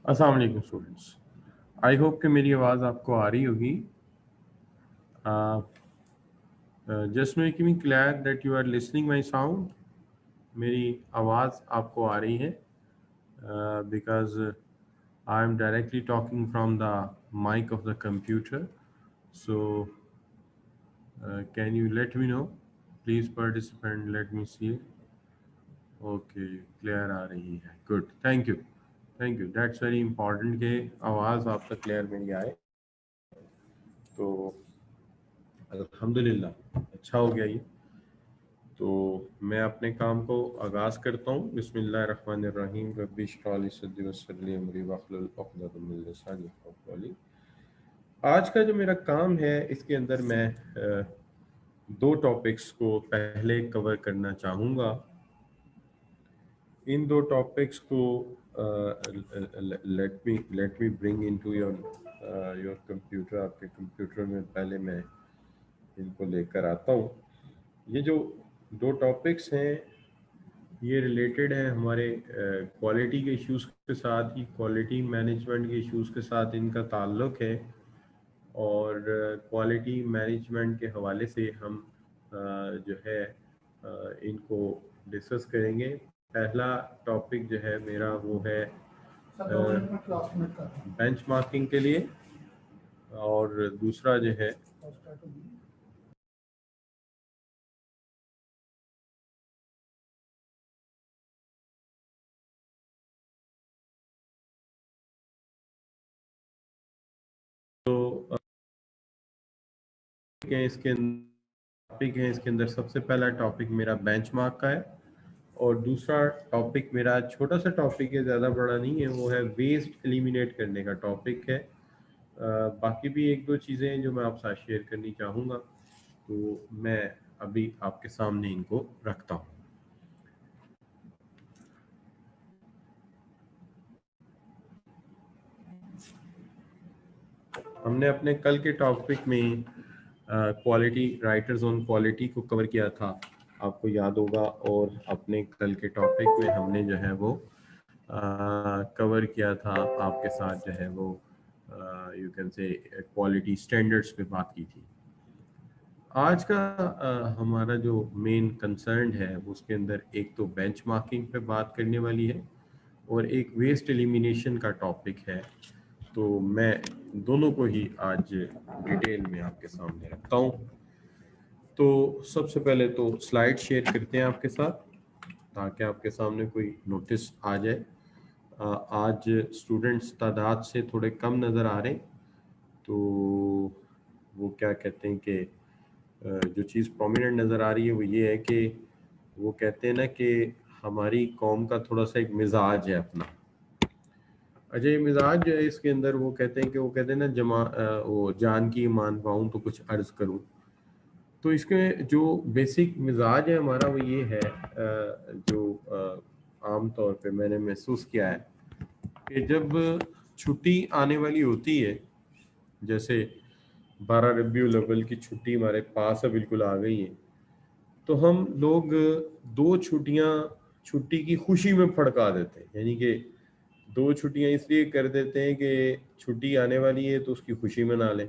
अस्सलाम वालेकुम students. I hope कि मेरी आवाज़ आपको आ रही होगी। Just make me clear that you are listening my sound. मेरी आवाज़ आपको आ रही है because I am directly talking from the mike of the computer. So can you let me know please participant, let me see. Okay, clear आ रही है, good, thank you thank you, that's very important कि आवाज़ आप तक clear मेरी आए। तो अल्हम्दुलिल्लाह अच्छा हो गया ये। तो मैं अपने काम को आगाज़ करता हूँ। बिस्मिल्लाहिर्रहमानिर्रहीम, रब्बि इश्रह ली सदरी वयस्सिर ली अमरी वहलुल उक़दतम मिन लिसानी यफ़क़हू क़ौली। आज का जो मेरा काम है इसके अंदर मैं दो टॉपिक्स को पहले कवर करना चाहूँगा। इन दो टॉपिक्स को let me bring into your computer. आपके कंप्यूटर में पहले मैं इनको लेकर आता हूँ। ये जो दो टॉपिक्स हैं ये रिलेटेड है हमारे क्वालिटी के इश्यूज़ के साथ ही, क्वालिटी मैनेजमेंट के इश्यूज़ के साथ इनका ताल्लुक़ है। और क्वालिटी मैनेजमेंट के हवाले से हम जो है इनको डिस्कस करेंगे। पहला टॉपिक जो है मेरा वो है बेंचमार्किंग के लिए, और दूसरा जो है इसके टॉपिक है। इसके अंदर सबसे पहला टॉपिक मेरा बेंचमार्क का है, और दूसरा टॉपिक मेरा छोटा सा टॉपिक है, ज़्यादा बड़ा नहीं है, वो है वेस्ट एलिमिनेट करने का टॉपिक है। बाकी भी एक दो चीज़ें हैं जो मैं आपसे शेयर करनी चाहूँगा, तो मैं अभी आपके सामने इनको रखता हूँ। हमने अपने कल के टॉपिक में क्वालिटी, राइटर्स ऑन क्वालिटी को कवर किया था, आपको याद होगा। और अपने कल के टॉपिक में हमने जो है वो कवर किया था आपके साथ जो है वो you can say quality standards पे बात की थी। आज का हमारा जो मेन कंसर्न है उसके अंदर एक तो बेंचमार्किंग पे बात करने वाली है, और एक वेस्ट एलिमिनेशन का टॉपिक है। तो मैं दोनों को ही आज डिटेल में आपके सामने रखता हूँ। तो सबसे पहले तो स्लाइड शेयर करते हैं आपके साथ ताकि आपके सामने कोई नोटिस आ जाए। आज स्टूडेंट्स तादाद से थोड़े कम नज़र आ रहे, तो वो क्या कहते हैं कि जो चीज़ प्रोमिनेंट नज़र आ रही है वो ये है कि वो कहते हैं ना कि हमारी कौम का थोड़ा सा एक मिजाज है अपना। अच्छा, ये मिजाज जो है इसके अंदर वो कहते हैं ना वो जान की मान पाऊँ तो कुछ अर्ज करूँ। तो इसके जो बेसिक मिजाज है हमारा वो ये है, जो आम तौर पे मैंने महसूस किया है कि जब छुट्टी आने वाली होती है, जैसे 12 रबीउल अव्वल की छुट्टी हमारे पास है, बिल्कुल आ गई है, तो हम लोग दो छुट्टियां छुट्टी की खुशी में फड़का देते हैं। यानी कि दो छुट्टियां इसलिए कर देते हैं कि छुट्टी आने वाली है तो उसकी खुशी मना लें।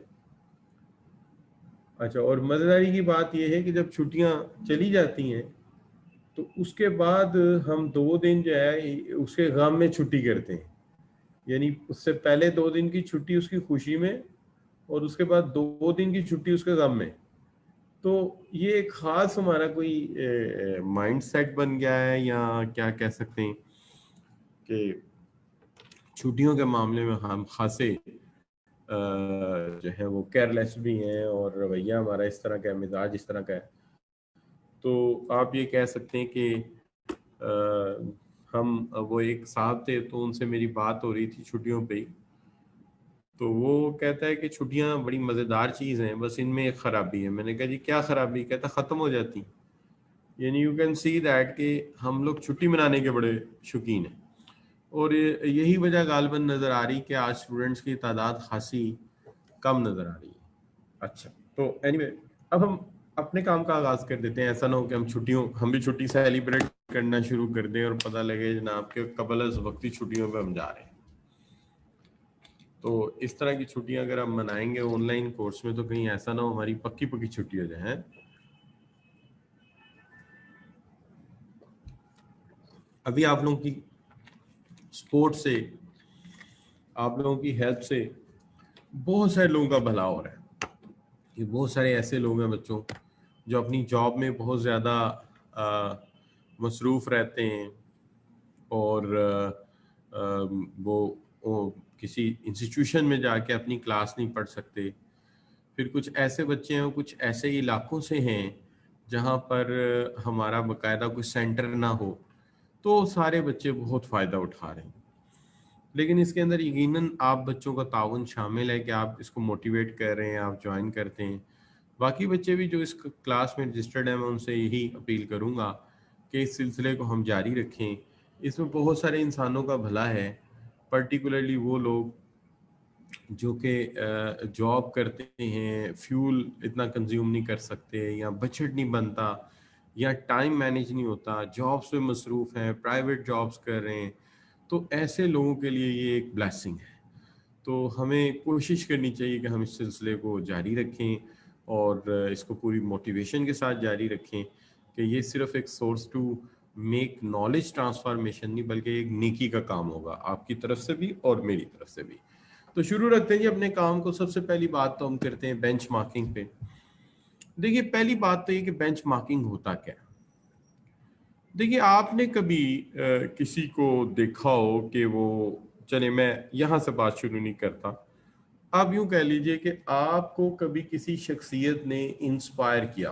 अच्छा, और मज़ेदारी की बात यह है कि जब छुट्टियां चली जाती हैं तो उसके बाद हम 2 दिन जो है उसके गम में छुट्टी करते हैं। यानी उससे पहले 2 दिन की छुट्टी उसकी खुशी में, और उसके बाद 2 दिन की छुट्टी उसके गम में। तो ये एक ख़ास हमारा कोई माइंड सेट बन गया है, या क्या कह सकते हैं कि छुट्टियों के मामले में हम खासे जो है वो केयरलेस भी हैं, और रवैया हमारा इस तरह का है, मिजाज इस तरह का है। तो आप ये कह सकते हैं कि हम वो एक साहब थे तो उनसे मेरी बात हो रही थी छुट्टियों पे ही, तो वो कहता है कि छुट्टियां बड़ी मज़ेदार चीज़ हैं, बस इनमें एक ख़राबी है। मैंने कहा जी क्या ख़राबी? कहता ख़त्म हो जाती। यानी यू कैन सी दैट कि हम लोग छुट्टी मनाने के बड़े शौकीन हैं, और यही वजह गालिबन नज़र आ रही कि आज स्टूडेंट्स की तादाद खासी कम नज़र आ रही है। अच्छा, तो एनीवे अब हम अपने काम का आगाज़ कर देते हैं। ऐसा ना हो कि हम भी छुट्टी सेलिब्रेट करना शुरू कर दें और पता लगे जनाब के कबल वक्ती छुट्टियों पे हम जा रहे हैं। तो इस तरह की छुट्टियां अगर हम मनाएंगे ऑनलाइन कोर्स में तो कहीं ऐसा ना हो हमारी पक्की पक्की छुट्टी हो जाए। हैं? अभी आप लोगों की स्पोर्ट से, आप लोगों की हेल्प से बहुत सारे लोगों का भला हो रहा है। कि बहुत सारे ऐसे लोग हैं बच्चों जो अपनी जॉब में बहुत ज़्यादा मसरूफ़ रहते हैं और वो किसी इंस्टीट्यूशन में जाके अपनी क्लास नहीं पढ़ सकते। फिर कुछ ऐसे बच्चे हैं, कुछ ऐसे इलाकों से हैं जहाँ पर हमारा बाकायदा कोई सेंटर ना हो, तो सारे बच्चे बहुत फ़ायदा उठा रहे हैं। लेकिन इसके अंदर यकीनन आप बच्चों का ताउन शामिल है कि आप इसको मोटिवेट कर रहे हैं, आप ज्वाइन करते हैं। बाकी बच्चे भी जो इस क्लास में रजिस्टर्ड हैं, मैं उनसे यही अपील करूँगा कि इस सिलसिले को हम जारी रखें। इसमें बहुत सारे इंसानों का भला है, पर्टिकुलरली वो लोग जो कि जॉब करते हैं, फ्यूल इतना कंज्यूम नहीं कर सकते, या बजट नहीं बनता, या टाइम मैनेज नहीं होता, जॉब्स में मसरूफ़ हैं, प्राइवेट जॉब्स कर रहे हैं, तो ऐसे लोगों के लिए ये एक ब्लेसिंग है। तो हमें कोशिश करनी चाहिए कि हम इस सिलसिले को जारी रखें और इसको पूरी मोटिवेशन के साथ जारी रखें कि ये सिर्फ एक source to make knowledge transformation नहीं, बल्कि एक नेकी का काम होगा आपकी तरफ से भी और मेरी तरफ से भी। तो शुरू रखते हैं जी अपने काम को। सबसे पहली बात तो हम करते हैं बेंच मार्किंग पे। देखिए, पहली बात तो ये कि बेंच मार्किंग होता क्या है। देखिए, आपने कभी किसी को देखा हो कि वो, चले मैं यहाँ से बात शुरू नहीं करता, आप यूं कह लीजिए कि आपको कभी किसी शख्सियत ने इंस्पायर किया,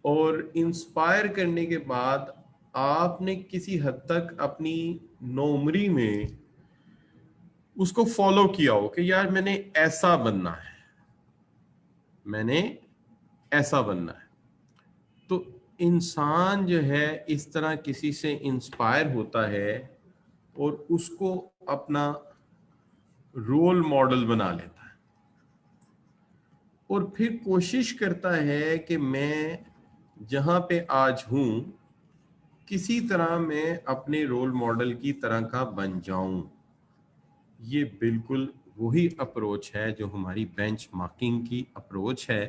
और इंस्पायर करने के बाद आपने किसी हद तक अपनी नौकरी में उसको फॉलो किया हो कि यार मैंने ऐसा बनना है, मैंने ऐसा बनना है। तो इंसान जो है इस तरह किसी से इंस्पायर होता है और उसको अपना रोल मॉडल बना लेता है, और फिर कोशिश करता है कि मैं जहां पे आज हूं किसी तरह मैं अपने रोल मॉडल की तरह का बन जाऊं। ये बिल्कुल वही अप्रोच है जो हमारी बेंच मार्किंग की अप्रोच है,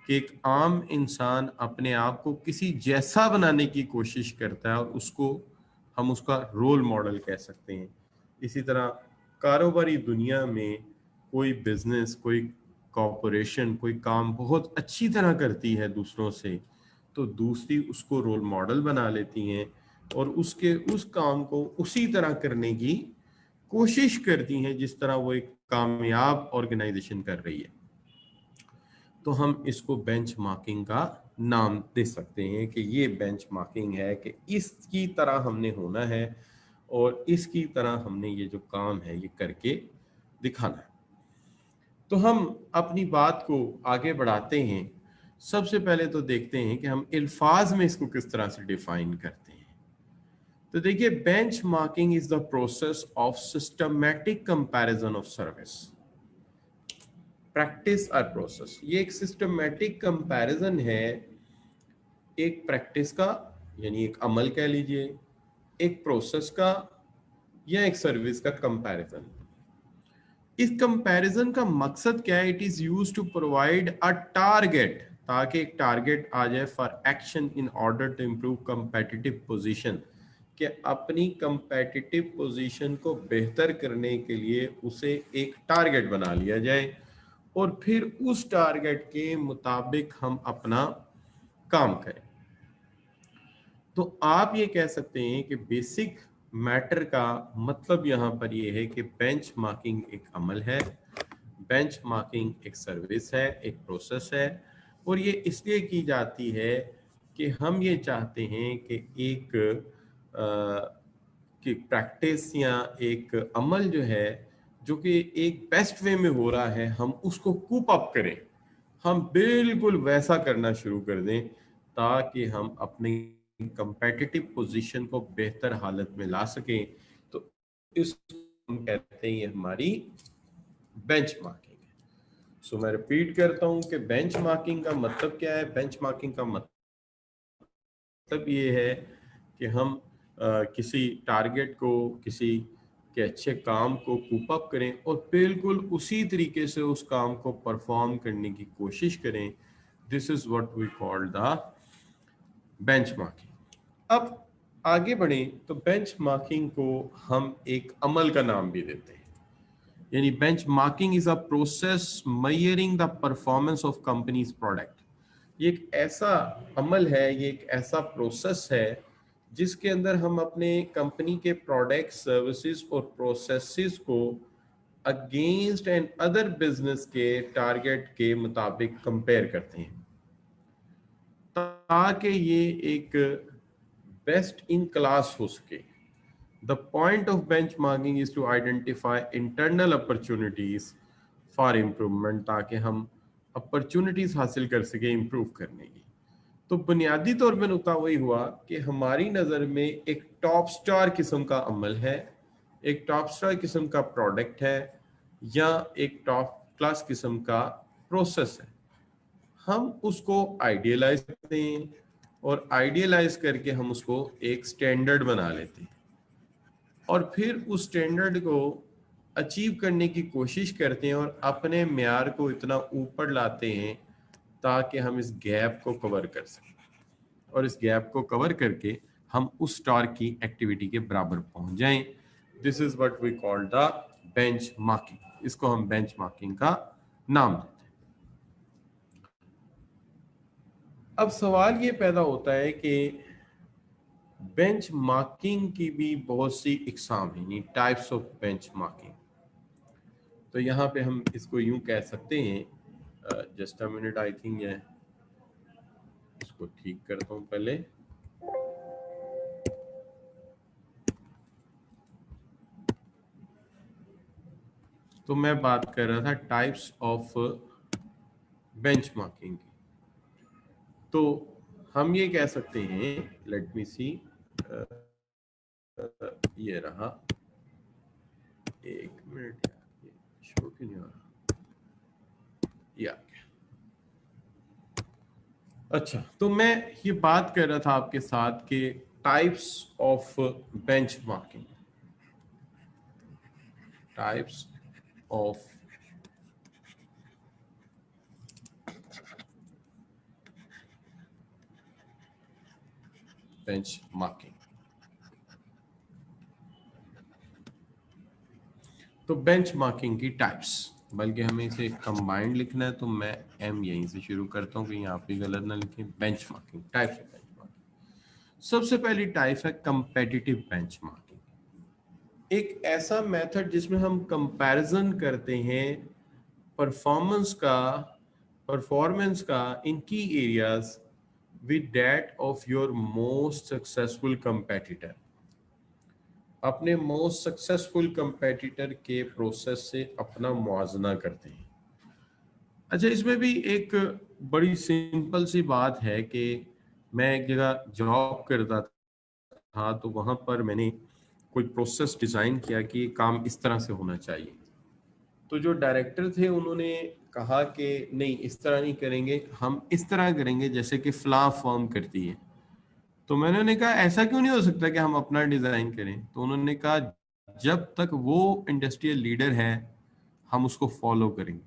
कि एक आम इंसान अपने आप को किसी जैसा बनाने की कोशिश करता है और उसको हम उसका रोल मॉडल कह सकते हैं। इसी तरह कारोबारी दुनिया में कोई बिजनेस, कोई कॉरपोरेशन कोई काम बहुत अच्छी तरह करती है दूसरों से, तो दूसरी उसको रोल मॉडल बना लेती हैं और उसके उस काम को उसी तरह करने की कोशिश करती हैं जिस तरह वो एक कामयाब ऑर्गेनाइजेशन कर रही है। तो हम इसको बेंच मार्किंग का नाम दे सकते हैं कि ये बेंच मार्किंग है कि इसकी तरह हमने होना है और इसकी तरह हमने ये जो काम है ये करके दिखाना है। तो हम अपनी बात को आगे बढ़ाते हैं। सबसे पहले तो देखते हैं कि हम अल्फाज में इसको किस तरह से डिफाइन करते हैं। तो देखिए, bench marking is the process of systematic comparison of service. Practice और प्रोसेस, ये एक सिस्टमैटिक कंपैरिजन है एक प्रैक्टिस का, यानी एक अमल कह लीजिए, एक प्रोसेस का, या एक सर्विस का कंपैरिजन। इस कंपैरिजन का मकसद क्या है? It is use to provide a target, ताकि एक टारगेट आ जाए for action in order to improve competitive position, कि अपनी कंपेटिटिव पोजीशन को बेहतर करने के लिए उसे एक टारगेट बना लिया जाए और फिर उस टारगेट के मुताबिक हम अपना काम करें। तो आप ये कह सकते हैं कि बेसिक मैटर का मतलब यहाँ पर ये है कि बेंच मार्किंग एक अमल है, बेंच मार्किंग एक सर्विस है, एक प्रोसेस है, और ये इसलिए की जाती है कि हम ये चाहते हैं कि एक कि प्रैक्टिस या एक अमल जो है, जो कि एक बेस्ट वे में हो रहा है, हम उसको कूप अप करें, हम बिल्कुल वैसा करना शुरू कर दें ताकि हम अपनी कंपेटिटिव पोजीशन को बेहतर हालत में ला सकें। तो इस हम कहते हैं ये हमारी बेंच मार्किंग है। सो मैं रिपीट करता हूं कि बेंच मार्किंग का मतलब क्या है। बेंच मार्किंग का मतलब ये है कि हम किसी टारगेट को, किसी के अच्छे काम को कूप अप करें और बिल्कुल उसी तरीके से उस काम को परफॉर्म करने की कोशिश करें। This is what we call the benchmarking. अब आगे बढ़ें तो बेंचमार्किंग को हम एक अमल का नाम भी देते हैं। यानी benchmarking is a process measuring the performance of companies product. ये एक ऐसा अमल है, ये एक ऐसा प्रोसेस है जिसके अंदर हम अपने कंपनी के प्रोडक्ट, सर्विसेज और प्रोसेसेस को अगेंस्ट एंड अदर बिजनेस के टारगेट के मुताबिक कंपेयर करते हैं ताकि ये एक बेस्ट इन क्लास हो सके। The point of benchmarking is to identify internal opportunities for improvement ताकि हम opportunities हासिल कर सके improve करने की। तो बुनियादी तौर पर नुकता वही हुआ कि हमारी नज़र में एक टॉप स्टार किस्म का अमल है, एक टॉप स्टार किस्म का प्रोडक्ट है या एक टॉप क्लास किस्म का प्रोसेस है। हम उसको आइडियलाइज करते हैं और आइडियलाइज करके हम उसको एक स्टैंडर्ड बना लेते हैं और फिर उस स्टैंडर्ड को अचीव करने की कोशिश करते हैं और अपने म्यार को इतना ऊपर लाते हैं ताकि हम इस गैप को कवर कर सकें और इस गैप को कवर करके हम उस स्टार की एक्टिविटी के बराबर पहुंच जाएं। This is what we call the bench marking. इसको हम बेंच मार्किंग का नाम देते हैं। अब सवाल ये पैदा होता है कि बेंच मार्किंग की भी बहुत सी इकसाम है, टाइप्स ऑफ बेंच मार्किंग। तो यहाँ पे हम इसको यूं कह सकते हैं, just a minute, I think ये इसको ठीक करता हूँ पहले। तो मैं बात कर रहा था टाइप्स ऑफ बेंचमार्किंग की। तो हम ये कह सकते हैं, लेट मी सी, ये रहा, एक मिनट, शो क्यों नहीं हो रहा, या अच्छा। तो मैं ये बात कर रहा था आपके साथ कि types of benchmarking, types of benchmarking. तो बेंचमार्किंग की टाइप्स, बल्कि हमें इसे कंबाइंड लिखना है तो मैं एम यहीं से शुरू करता हूँ, कहीं आप भी गलत ना लिखें। Benchmarking, types of benchmarking. सबसे पहली टाइप है कंपेटिटिव बेंचमार्किंग। एक ऐसा मेथड जिसमें हम कंपैरिजन करते हैं परफॉर्मेंस का इन key areas with that of your most successful competitor. अपने मोस्ट सक्सेसफुल कंपेटिटर के प्रोसेस से अपना मुआवजा करते हैं। अच्छा, इसमें भी एक बड़ी सिंपल सी बात है कि मैं एक जगह जॉब करता था तो वहां पर मैंने कोई प्रोसेस डिजाइन किया कि ये काम इस तरह से होना चाहिए। तो जो डायरेक्टर थे उन्होंने कहा कि नहीं, इस तरह नहीं करेंगे, हम इस तरह करेंगे जैसे कि फलां फर्म करती है। तो मैंने उन्हें कहा ऐसा क्यों नहीं हो सकता कि हम अपना डिजाइन करें। तो उन्होंने कहा जब तक वो इंडस्ट्रियल लीडर है हम उसको फॉलो करेंगे,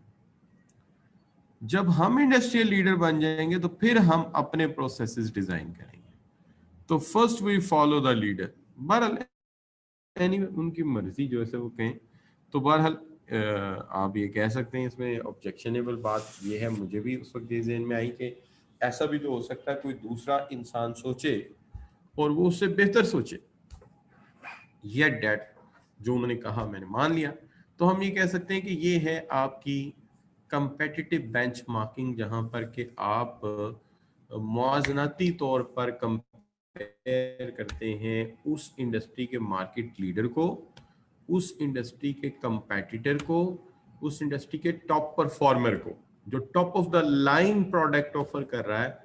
जब हम इंडस्ट्रियल लीडर बन जाएंगे तो फिर हम अपने प्रोसेसेस डिजाइन करेंगे। तो first we follow the leader. बहरहाल उनकी मर्जी जो है वो कहें। तो बहरहाल आप ये कह सकते हैं, इसमें ऑब्जेक्शनेबल बात ये है, मुझे भी उस वक्त ये ज़हन में आई कि ऐसा भी तो हो सकता है कोई दूसरा इंसान सोचे और वो उससे बेहतर सोचे। येट डेट जो उन्होंने कहा मैंने मान लिया। तो हम ये कह सकते हैं कि ये है आपकी कंपेटिटिव बेंचमार्किंग, जहां पर कि आप मुआवजनाती तौर पर कंपेयर करते हैं उस इंडस्ट्री के मार्केट लीडर को, उस इंडस्ट्री के कंपेटिटर को, उस इंडस्ट्री के टॉप परफॉर्मर को जो top of the line product offer कर रहा है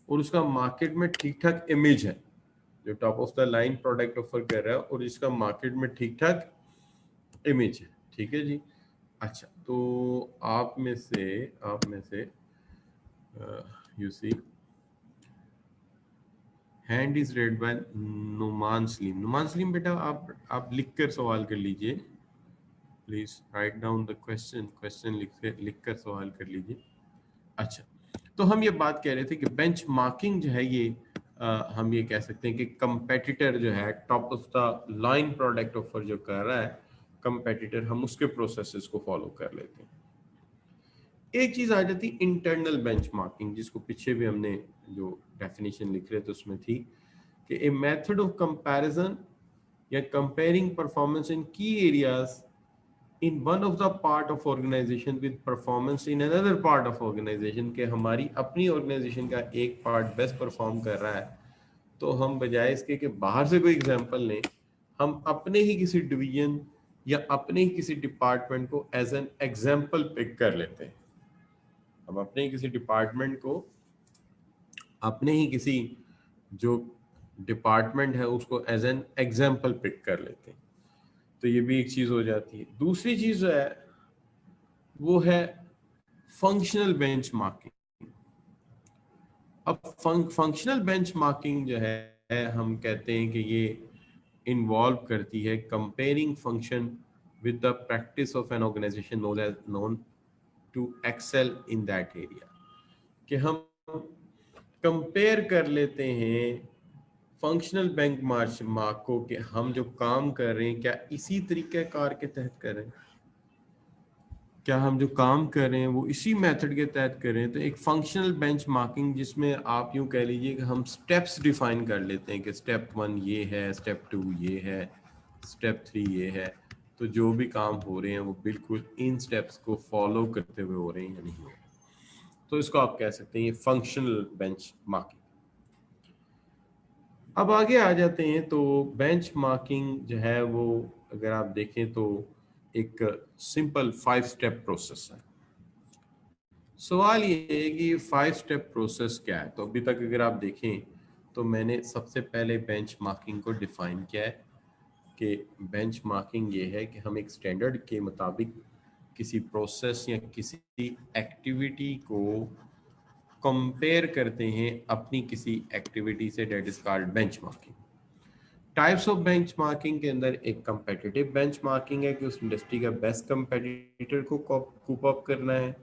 और उसका मार्केट में ठीक ठाक इमेज है, जो top of the line product offer कर रहा है और इसका मार्केट में ठीक ठाक इमेज है। ठीक है जी। अच्छा, तो आप में से you see hand is raised by Numan Salim. Numan Salim बेटा आप लिख कर सवाल कर लीजिए, please write down the question, question लिख कर सवाल कर लीजिए। अच्छा, तो हम ये बात कह रहे थे कि बेंच मार्किंग जो है ये हम ये कह सकते हैं कि कंपेटिटर जो है top of the line product offer जो कर रहा है कंपेटिटर, हम उसके प्रोसेसेस को फॉलो कर लेते हैं। एक चीज आ जाती इंटरनल बेंचमार्किंग, जिसको पीछे भी हमने जो डेफिनेशन लिख रहे थे उसमें थी कि ए मेथड ऑफ कंपैरिजन या comparing performance in key areas in one of the part of organisation with performance in another part of organisation, के हमारी अपनी ऑर्गेनाइजेशन का एक पार्ट बेस्ट परफॉर्म कर रहा है, तो हम बजाय इसके कि बाहर से कोई एग्जांपल लें, हम अपने ही किसी डिवीजन या अपने ही किसी डिपार्टमेंट को एज एन एग्जांपल पिक कर लेते हैं। हम अपने ही किसी डिपार्टमेंट को, अपने ही किसी जो डिपार्टमेंट है उसको एज एन एग्जांपल पिक कर लेते हैं, तो ये भी एक चीज हो जाती है। दूसरी चीज जो है वो है फंक्शनल बेंचमार्किंग। अब फंक्शनल बेंचमार्किंग जो है हम कहते हैं कि ये इन्वॉल्व करती है comparing function with the practice of an organisation known to excel in that area, कि हम कंपेयर कर लेते हैं फंक्शनल बैंक मार्क को कि हम जो काम कर रहे हैं क्या इसी तरीके कार के तहत कर रहे हैं, क्या हम जो काम कर रहे हैं वो इसी मेथड के तहत कर रहे हैं। तो एक फंक्शनल बेंचमार्किंग जिसमें आप यूं कह लीजिए कि हम स्टेप्स डिफाइन कर लेते हैं कि स्टेप 1 ये है, स्टेप 2 ये है, स्टेप 3 ये है, तो जो भी काम हो रहे हैं वो बिल्कुल इन स्टेप्स को फॉलो करते हुए हो रहे हैं या नहीं हो रहे, तो इसको आप कह सकते हैं ये फंक्शनल बेंचमार्किंग। अब आगे आ जाते हैं, तो बेंचमार्किंग जो है वो अगर आप देखें तो एक सिंपल 5 स्टेप प्रोसेस है। सवाल ये है कि ये 5 स्टेप प्रोसेस क्या है। तो अभी तक अगर आप देखें तो मैंने सबसे पहले बेंचमार्किंग को डिफाइन किया है कि बेंचमार्किंग ये है कि हम एक स्टैंडर्ड के मुताबिक किसी प्रोसेस या किसी एक्टिविटी को कंपेयर करते हैं अपनी किसी एक्टिविटी से, that is called benchmarking. Types of benchmarking के अंदर एक कंपेटिटिव बेंचमार्किंग है कि उस इंडस्ट्री का बेस्ट कंपेटिटर को कूप अप करना है।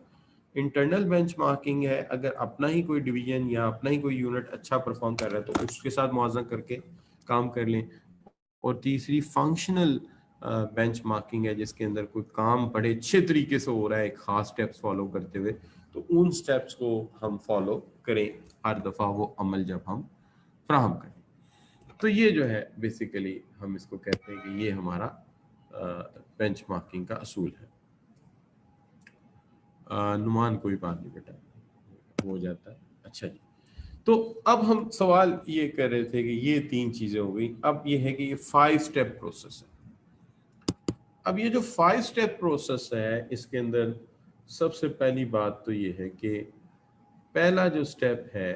इंटरनल बेंचमार्किंग है अगर अपना ही कोई डिवीजन या अपना ही कोई यूनिट अच्छा परफॉर्म कर रहा है तो उसके साथ मुआवजा करके काम कर लें। और तीसरी फंक्शनल बेंचमार्किंग है जिसके अंदर कोई काम बड़े अच्छे तरीके से हो रहा है खास स्टेप्स फॉलो करते हुए, तो उन स्टेप्स को हम फॉलो करें हर दफ़ा वो अमल जब हम फ्राहम करें। तो ये जो है बेसिकली हम इसको कहते हैं कि ये हमारा बेंचमार्किंग का असूल है। नुमान कोई बात नहीं बेटा, हो जाता है। अच्छा जी, तो अब हम सवाल ये कर रहे थे कि ये 3 चीजें हो गई। अब ये है कि ये 5 स्टेप प्रोसेस है। अब ये जो 5 स्टेप प्रोसेस है इसके अंदर सबसे पहली बात तो ये है कि पहला जो स्टेप है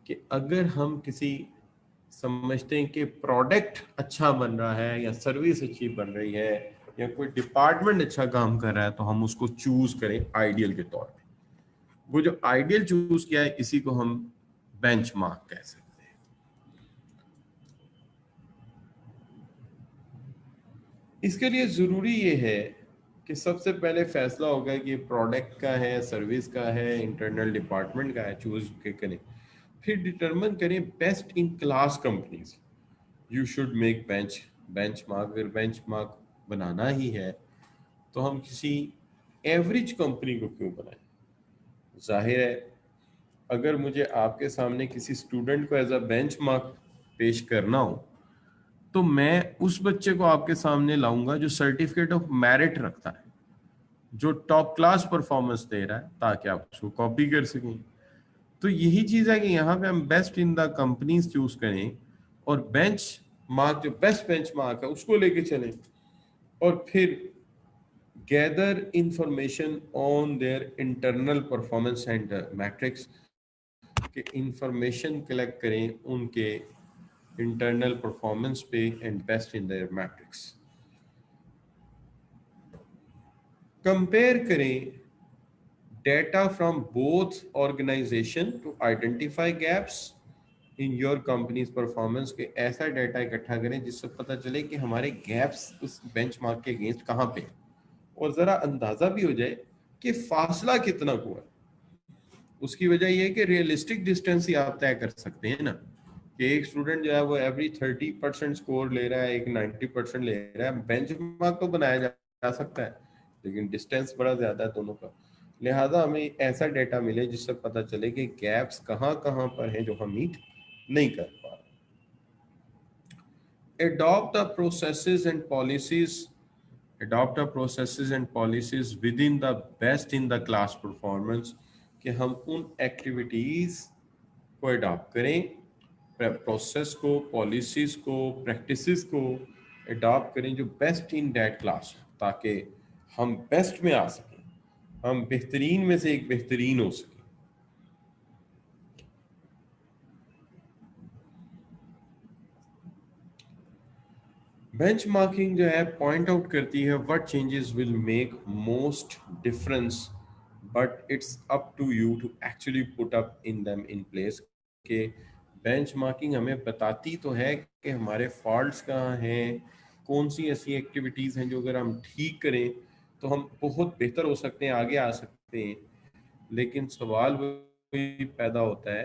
कि अगर हम किसी समझते हैं कि प्रोडक्ट अच्छा बन रहा है या सर्विस अच्छी बन रही है या कोई डिपार्टमेंट अच्छा काम कर रहा है, तो हम उसको चूज करें आइडियल के तौर पे। वो जो आइडियल चूज किया है इसी को हम बेंचमार्क कह सकते हैं। इसके लिए जरूरी ये है कि सबसे पहले फैसला होगा कि प्रोडक्ट का है, सर्विस का है, इंटरनल डिपार्टमेंट का है, चूज के करें। फिर डिटरमिन करें best in class companies. You should make benchmark. अगर बेंचमार्क बनाना ही है तो हम किसी एवरेज कंपनी को क्यों बनाएं। जाहिर है अगर मुझे आपके सामने किसी स्टूडेंट को एज अ बेंचमार्क पेश करना हो तो मैं उस बच्चे को आपके सामने लाऊंगा जो सर्टिफिकेट ऑफ मेरिट रखता है, जो टॉप क्लास परफॉर्मेंस दे रहा है, ताकि आप उसको कॉपी कर सकें। तो यही चीज है कि यहाँ पे हम best in the companies choose करें और बेंच मार्क जो बेस्ट बेंच मार्क है उसको लेके चलें और फिर gather information on their internal performance and matrix, के इंफॉर्मेशन कलेक्ट करें उनके इंटरनल परफॉर्मेंस पे and best in their matrix. Compare करें data from both organization to identify gaps in your companies performance के ऐसा डाटा इकट्ठा करें जिससे पता चले कि हमारे गैप्स उस बेंचमार्क के अगेंस्ट कहाँ पे हैं, और ज़रा अंदाज़ा भी हो जाए कि फासला कितना हुआ है। उसकी वजह यह है कि रियलिस्टिक डिस्टेंस ही आप तय कर सकते हैं ना, कि एक स्टूडेंट जो है वो एवरी 30% स्कोर ले रहा है, एक 90% ले रहा है, बेंचमार्क तो बनाया जा सकता है लेकिन डिस्टेंस बड़ा ज़्यादा है दोनों का। लिहाजा हमें ऐसा डेटा मिले जिससे पता चले कि गैप्स कहाँ कहाँ पर हैं जो हम मीट नहीं कर पा रहे। adopt the processes and policies adopt the processes and policies within the best in the class performance, कि हम उन एक्टिविटीज को अडॉप्ट करें, प्रोसेस को, पॉलिसीज को, प्रैक्टिसेस को अडॉप्ट करें जो बेस्ट इन दैट क्लास, ताकि हम बेस्ट में आ सकें, हम बेहतरीन में से एक बेहतरीन हो सकें। बेंचमार्किंग जो है पॉइंट आउट करती है what changes will make most difference, but it's up to you to actually put up in them in place. के बेंचमार्किंग हमें बताती तो है कि हमारे फॉल्ट्स कहाँ हैं, कौन सी ऐसी एक्टिविटीज़ हैं जो अगर हम ठीक करें तो हम बहुत बेहतर हो सकते हैं, आगे आ सकते हैं। लेकिन सवाल वही पैदा होता है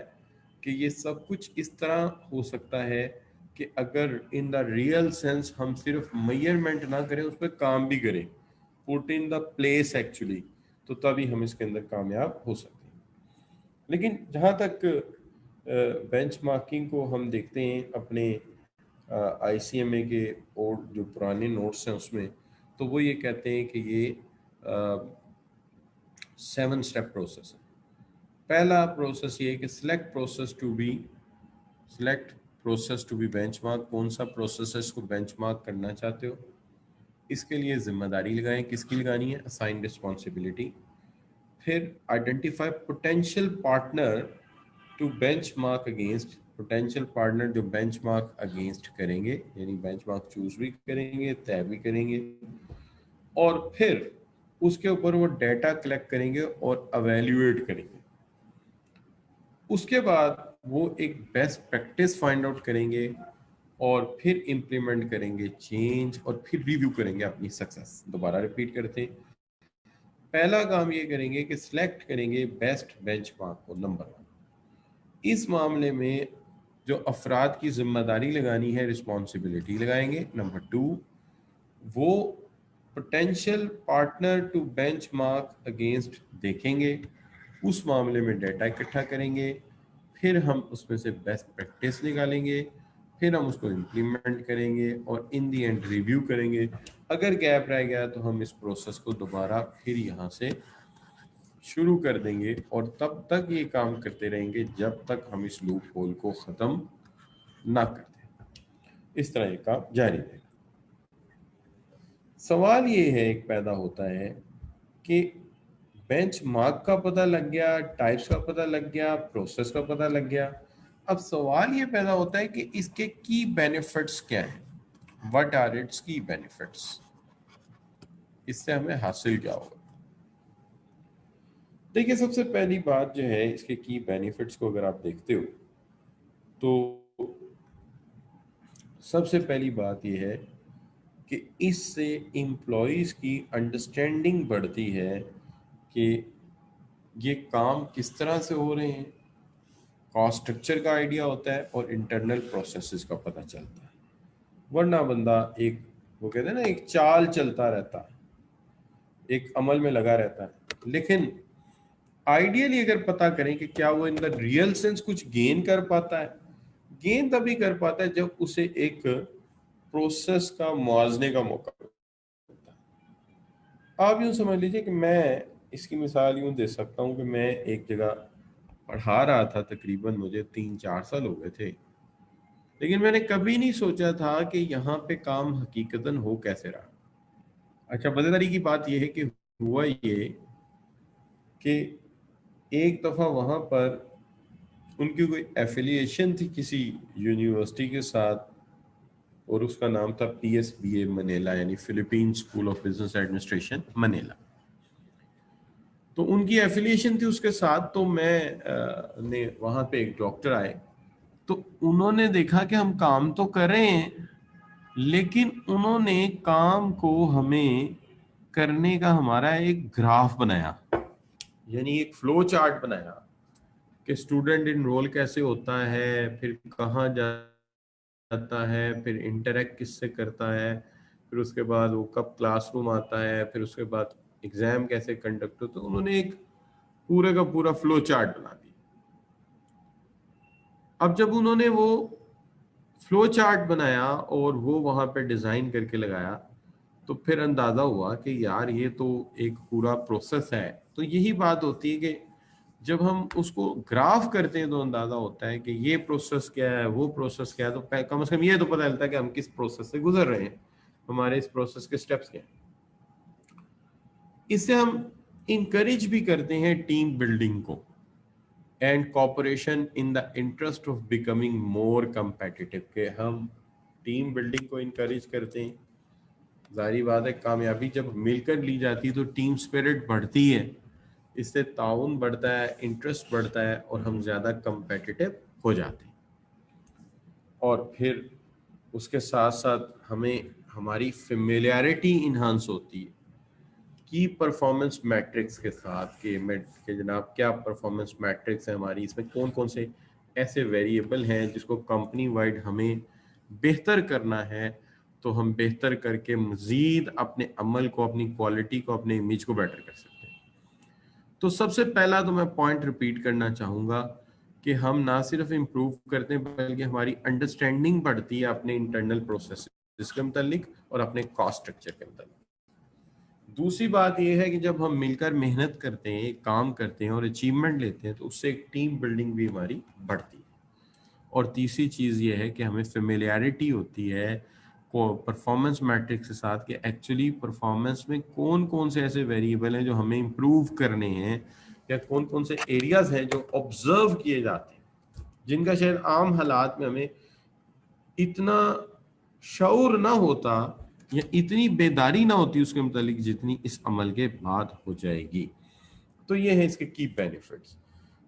कि ये सब कुछ इस तरह हो सकता है कि अगर इन द रियल सेंस हम सिर्फ मेजरमेंट ना करें, उस पर काम भी करें, put in the place actually, तो तभी हम इसके अंदर कामयाब हो सकते हैं। लेकिन जहाँ तक बेंचमार्किंग को हम देखते हैं अपने ICMA के और जो पुराने नोट्स हैं उसमें, तो वो ये कहते हैं कि ये 7 स्टेप प्रोसेस है। पहला प्रोसेस ये है कि select process to be benchmark. कौन सा प्रोसेस है इसको बेंचमार्क करना चाहते हो, इसके लिए जिम्मेदारी लगाएं, किसकी लगानी है, असाइन रिस्पॉन्सिबिलिटी। फिर identify potential partner to benchmark against, potential partner जो बेंचमार्क अगेंस्ट करेंगे, यानी बेंचमार्क चूज भी करेंगे, तय भी करेंगे, और फिर उसके ऊपर वो डेटा कलेक्ट करेंगे और अवेल्युएट करेंगे। उसके बाद वो एक बेस्ट प्रैक्टिस फाइंड आउट करेंगे और फिर इम्प्लीमेंट करेंगे चेंज, और फिर रिव्यू करेंगे अपनी सक्सेस। दोबारा रिपीट करते हैं, पहला काम ये करेंगे कि सिलेक्ट करेंगे बेस्ट बेंचमार्क को, नंबर 1। इस मामले में जो अफराद की जिम्मेदारी लगानी है, रिस्पॉन्सिबिलिटी लगाएंगे। नंबर 2, वो potential partner to benchmark against देखेंगे, उस मामले में डेटा इकट्ठा करेंगे, फिर हम उसमें से बेस्ट प्रैक्टिस निकालेंगे, फिर हम उसको इम्प्लीमेंट करेंगे और इन दी एंड रिव्यू करेंगे। अगर गैप रह गया तो हम इस प्रोसेस को दोबारा फिर यहाँ से शुरू कर देंगे, और तब तक ये काम करते रहेंगे जब तक हम इस लूप होल को ख़त्म ना कर दें। इस तरह ये काम जारी रहेगा। सवाल ये है, एक पैदा होता है कि बेंचमार्क का पता लग गया, टाइप्स का पता लग गया, प्रोसेस का पता लग गया, अब सवाल ये पैदा होता है कि इसके की बेनिफिट्स क्या हैं, what are it's key benefits, इससे हमें हासिल क्या होगा। देखिए, सबसे पहली बात जो है इसके की बेनिफिट्स को अगर आप देखते हो तो सबसे पहली बात यह है कि इससे एम्प्लॉयज़ की अंडरस्टैंडिंग बढ़ती है कि ये काम किस तरह से हो रहे हैं, कॉस्ट स्ट्रक्चर का आइडिया होता है और इंटरनल प्रोसेसेस का पता चलता है। वरना बंदा एक, वो कहते हैं ना, एक चाल चलता रहता है, एक अमल में लगा रहता है। लेकिन आइडियली अगर पता करें कि क्या वो इन द रियल सेंस कुछ गेन कर पाता है, गेन तभी कर पाता है जब उसे एक प्रोसेस का मुआवजे का मौका मिलता है। आप यूं समझ लीजिए कि मैं इसकी मिसाल यूं दे सकता हूं कि मैं एक जगह पढ़ा रहा था, तकरीबन मुझे 3-4 साल हो गए थे, लेकिन मैंने कभी नहीं सोचा था कि यहाँ पे काम हकीकतन हो कैसे रहा। अच्छा, मजेदारी की बात यह है कि हुआ ये कि एक दफ़ा वहाँ पर उनकी कोई एफिलिएशन थी किसी यूनिवर्सिटी के साथ, और उसका नाम था PSBA मनीला, यानी Philippine school of business administration Manila. तो उनकी एफिलिएशन थी उसके साथ। तो मैं ने वहाँ पे एक डॉक्टर आए, तो उन्होंने देखा कि हम काम तो कर रहे हैं, लेकिन उन्होंने काम को हमें करने का हमारा एक ग्राफ बनाया, यानी एक फ्लो चार्ट बनाया कि स्टूडेंट इनरोल कैसे होता है, फिर कहाँ जाता है, फिर इंटरेक्ट किससे करता है, फिर उसके बाद वो कब क्लासरूम आता है, फिर उसके बाद एग्जाम कैसे कंडक्ट होता है। तो उन्होंने एक पूरे का पूरा फ्लो चार्ट बना दिया। अब जब उन्होंने वो फ्लो चार्ट बनाया और वो वहां पे डिजाइन करके लगाया, तो फिर अंदाजा हुआ कि यार ये तो एक पूरा प्रोसेस है। तो यही बात होती है कि जब हम उसको ग्राफ करते हैं तो अंदाजा होता है कि ये प्रोसेस क्या है, वो प्रोसेस क्या है, तो कम से कम ये तो पता चलता है कि हम किस प्रोसेस से गुजर रहे हैं, हमारे इस प्रोसेस के स्टेप्स क्या हैं। इससे हम इंकरेज भी करते हैं टीम बिल्डिंग को and cooperation in the interest of becoming more competitive, के हम टीम बिल्डिंग को इंकरेज करते हैं। जाहिर बात है, कामयाबी जब मिलकर ली जाती है तो टीम स्पिरिट बढ़ती है, इससे ताउन बढ़ता है, इंटरेस्ट बढ़ता है और हम ज़्यादा कंपेटिटिव हो जाते हैं। और फिर उसके साथ साथ हमें हमारी फेमिलियरिटी इन्हांस होती है की परफॉर्मेंस मैट्रिक्स के साथ कि जनाब क्या परफॉर्मेंस मैट्रिक्स है हमारी, इसमें कौन कौन से ऐसे वेरिएबल हैं जिसको कंपनी वाइड हमें बेहतर करना है, तो हम बेहतर करके मजीद अपने अमल को, अपनी क्वालिटी को, अपने इमेज को बेटर कर सकते हैं। तो सबसे पहला तो मैं पॉइंट रिपीट करना चाहूँगा कि हम ना सिर्फ इम्प्रूव करते हैं बल्कि हमारी अंडरस्टैंडिंग बढ़ती है अपने इंटरनल प्रोसेस के मतलब और अपने कॉस्ट स्ट्रक्चर के मतलब। दूसरी बात यह है कि जब हम मिलकर मेहनत करते हैं, काम करते हैं और अचीवमेंट लेते हैं, तो उससे एक टीम बिल्डिंग भी हमारी बढ़ती है। और तीसरी चीज़ ये है कि हमें फेमिलियरिटी होती है को परफॉर्मेंस मैट्रिक्स के साथ कि एक्चुअली परफॉर्मेंस में कौन कौन से ऐसे वेरिएबल हैं जो हमें इम्प्रूव करने हैं, या कौन कौन से एरियाज हैं जो ऑब्जर्व किए जाते हैं, जिनका शायद आम हालात में हमें इतना शऊर ना होता या इतनी बेदारी ना होती उसके मुतालिक जितनी इस अमल के बाद हो जाएगी। तो ये है इसके की बेनिफिट्स।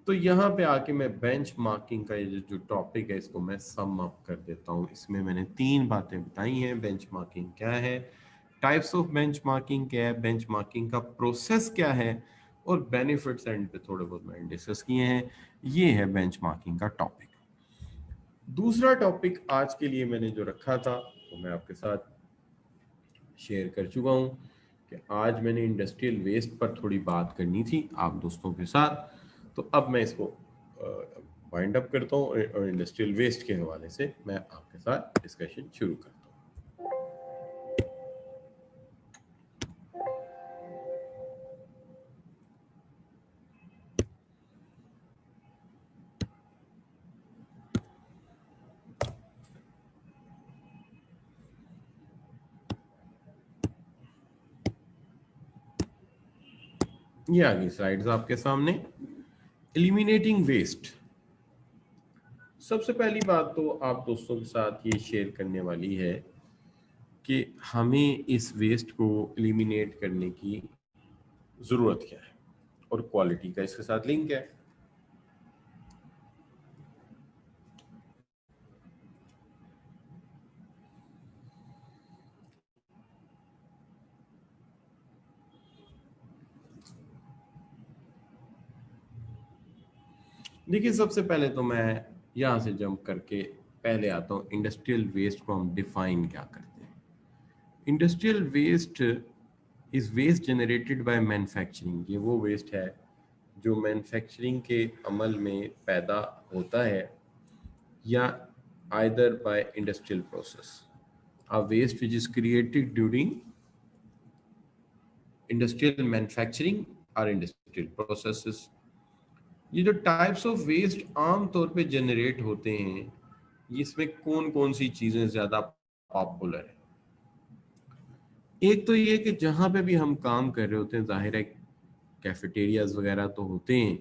तो यहाँ पे आके मैं बेंच मार्किंग का ये जो टॉपिक है इसको मैं सम अप कर देता हूँ। इसमें मैंने 3 बातें बताई हैं। बेंच मार्किंग क्या है, टाइप्स ऑफ बेंच मार्किंग क्या है, बेंच मार्किंग का प्रोसेस क्या है, और बेनिफिट्स एंड पे थोड़े बहुत मैंने डिस्कस किए हैं। ये है बेंच मार्किंग का टॉपिक। दूसरा टॉपिक आज के लिए मैंने जो रखा था वो मैं आपके साथ शेयर कर चुका हूँ कि आज मैंने इंडस्ट्रियल वेस्ट पर थोड़ी बात करनी थी आप दोस्तों के साथ। तो अब मैं इसको वाइंड अप करता हूँ और इंडस्ट्रियल वेस्ट के हवाले से मैं आपके साथ डिस्कशन शुरू करता हूँ। ये आ गई स्लाइड्स आपके सामने। Eliminating waste. सबसे पहली बात तो आप दोस्तों के साथ ये शेयर करने वाली है कि हमें इस वेस्ट को एलिमिनेट करने की ज़रूरत क्या है और क्वालिटी का इसके साथ लिंक है। देखिए, सबसे पहले तो मैं यहाँ से जंप करके पहले आता हूँ इंडस्ट्रियल वेस्ट को हम डिफाइन क्या करते हैं। Industrial waste is waste generated by manufacturing. ये वो वेस्ट है जो मैन्युफैक्चरिंग के अमल में पैदा होता है या either by industrial process. A waste which is created during industrial manufacturing और इंडस्ट्रियल प्रोसेसेस। ये जो टाइप्स ऑफ वेस्ट आम तौर पे जनरेट होते हैं, इसमें कौन कौन सी चीजें ज्यादा पॉपुलर है। एक तो ये कि जहां पे भी हम काम कर रहे होते हैं, जाहिर है कैफेटेरियाज वगैरह तो होते हैं,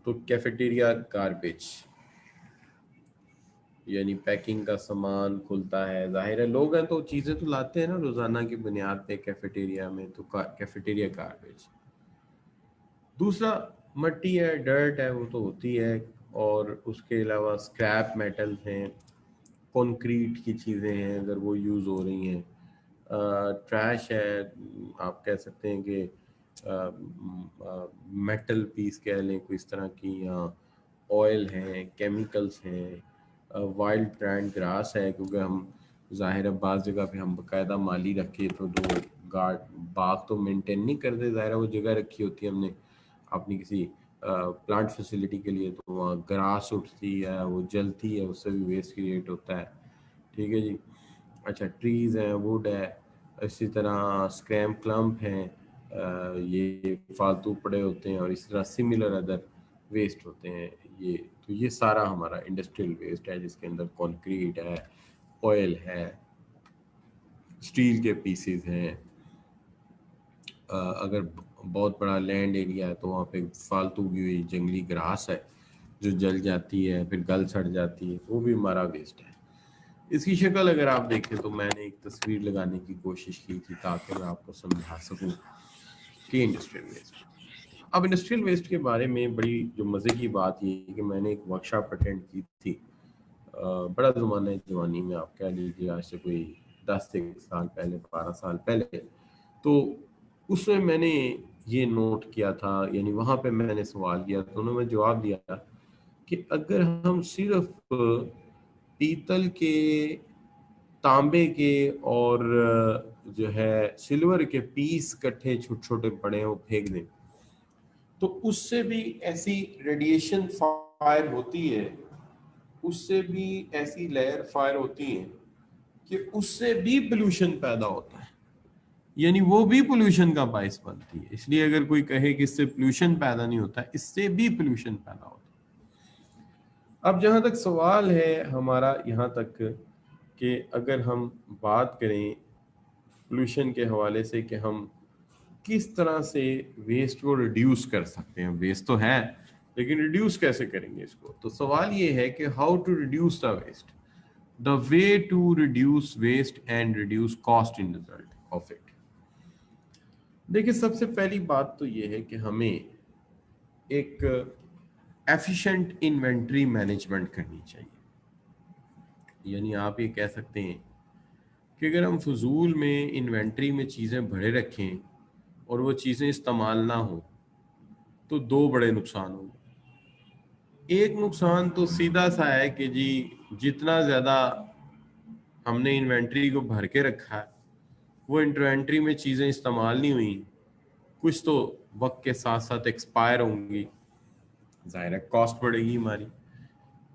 तो कैफेटेरिया गार्बेज यानी पैकिंग का सामान खुलता है, जाहिर है लोग हैं तो चीजें तो लाते हैं ना रोजाना की बुनियाद पे कैफेटेरिया में, तो कैफेटेरिया गार्बेज। दूसरा मट्टी है, डर्ट है, वो तो होती है और उसके अलावा स्क्रैप मेटल हैं, कंक्रीट की चीज़ें हैं अगर वो यूज़ हो रही हैं, ट्रैश है, आप कह सकते हैं कि मेटल पीस कह लें कोई इस तरह की, या ऑयल हैं, केमिकल्स हैं, वाइल्ड प्लांट ग्रास है, क्योंकि हम ज़ाहिर है बाज़ जगह पे हम बाकायदा माली रखे तो गार्ड बाग तो मेंटेन नहीं करते, ज़ाहिर है वो जगह रखी होती है हमने अपनी किसी प्लांट फैसिलिटी के लिए, तो वहाँ ग्रास उठती है, वो जलती है, उससे भी वेस्ट क्रिएट होता है। ठीक है जी। अच्छा, ट्रीज़ हैं, वुड है, इसी तरह स्क्रैम क्लम्प हैं, ये फालतू पड़े होते हैं, और इसी तरह सिमिलर अदर वेस्ट होते हैं। ये तो ये सारा हमारा इंडस्ट्रियल वेस्ट है, जिसके अंदर कंक्रीट है, ऑयल है, स्टील के पीसेस हैं। अगर बहुत बड़ा लैंड एरिया है तो वहाँ पे फालतू की हुई जंगली घास है जो जल जाती है, फिर गल सड़ जाती है, वो भी हमारा वेस्ट है। इसकी शक्ल अगर आप देखें तो मैंने एक तस्वीर लगाने की कोशिश की थी ताकि मैं आपको समझा सकूं कि इंडस्ट्रियल वेस्ट। अब इंडस्ट्रियल वेस्ट के बारे में बड़ी जो मज़े की बात ये है कि मैंने एक वर्कशॉप अटेंड की थी, बड़ा ज़माना जवानी में, आप कह लीजिए आज से कोई 10 साल पहले, 12 साल पहले। तो उसमें मैंने ये नोट किया था, यानी वहाँ पे मैंने सवाल किया तो उन्होंने जवाब दिया कि अगर हम सिर्फ पीतल के, तांबे के और जो है सिल्वर के पीस इकट्ठे छोटे छोटे पड़े हैं वो फेंक दें, तो उससे भी ऐसी रेडिएशन फायर होती है, उससे भी ऐसी लेयर फायर होती है कि उससे भी पोल्यूशन पैदा होता है, यानी वो भी पोल्यूशन का बायस बनती है। इसलिए अगर कोई कहे कि इससे पोल्यूशन पैदा नहीं होता, इससे भी पोल्यूशन पैदा होता है। अब जहां तक सवाल है हमारा यहाँ तक कि अगर हम बात करें पोल्यूशन के हवाले से कि हम किस तरह से वेस्ट को रिड्यूस कर सकते हैं, वेस्ट तो है लेकिन रिड्यूस कैसे करेंगे इसको, तो सवाल ये है कि how to reduce the waste, the way to reduce waste and reduce cost in result of it. देखिए, सबसे पहली बात तो ये है कि हमें एक एफिशिएंट इन्वेंट्री मैनेजमेंट करनी चाहिए। यानी आप ये कह सकते हैं कि अगर हम फजूल में इन्वेंट्री में चीज़ें भरे रखें और वो चीज़ें इस्तेमाल ना हो तो दो बड़े नुकसान होंगे। एक नुकसान तो सीधा सा है कि जी जितना ज़्यादा हमने इन्वेंट्री को भर के रखा है वो इन्वेंट्री में चीज़ें इस्तेमाल नहीं हुई, कुछ तो वक्त के साथ साथ एक्सपायर होंगी, ज़ाहिर है कॉस्ट बढ़ेगी हमारी,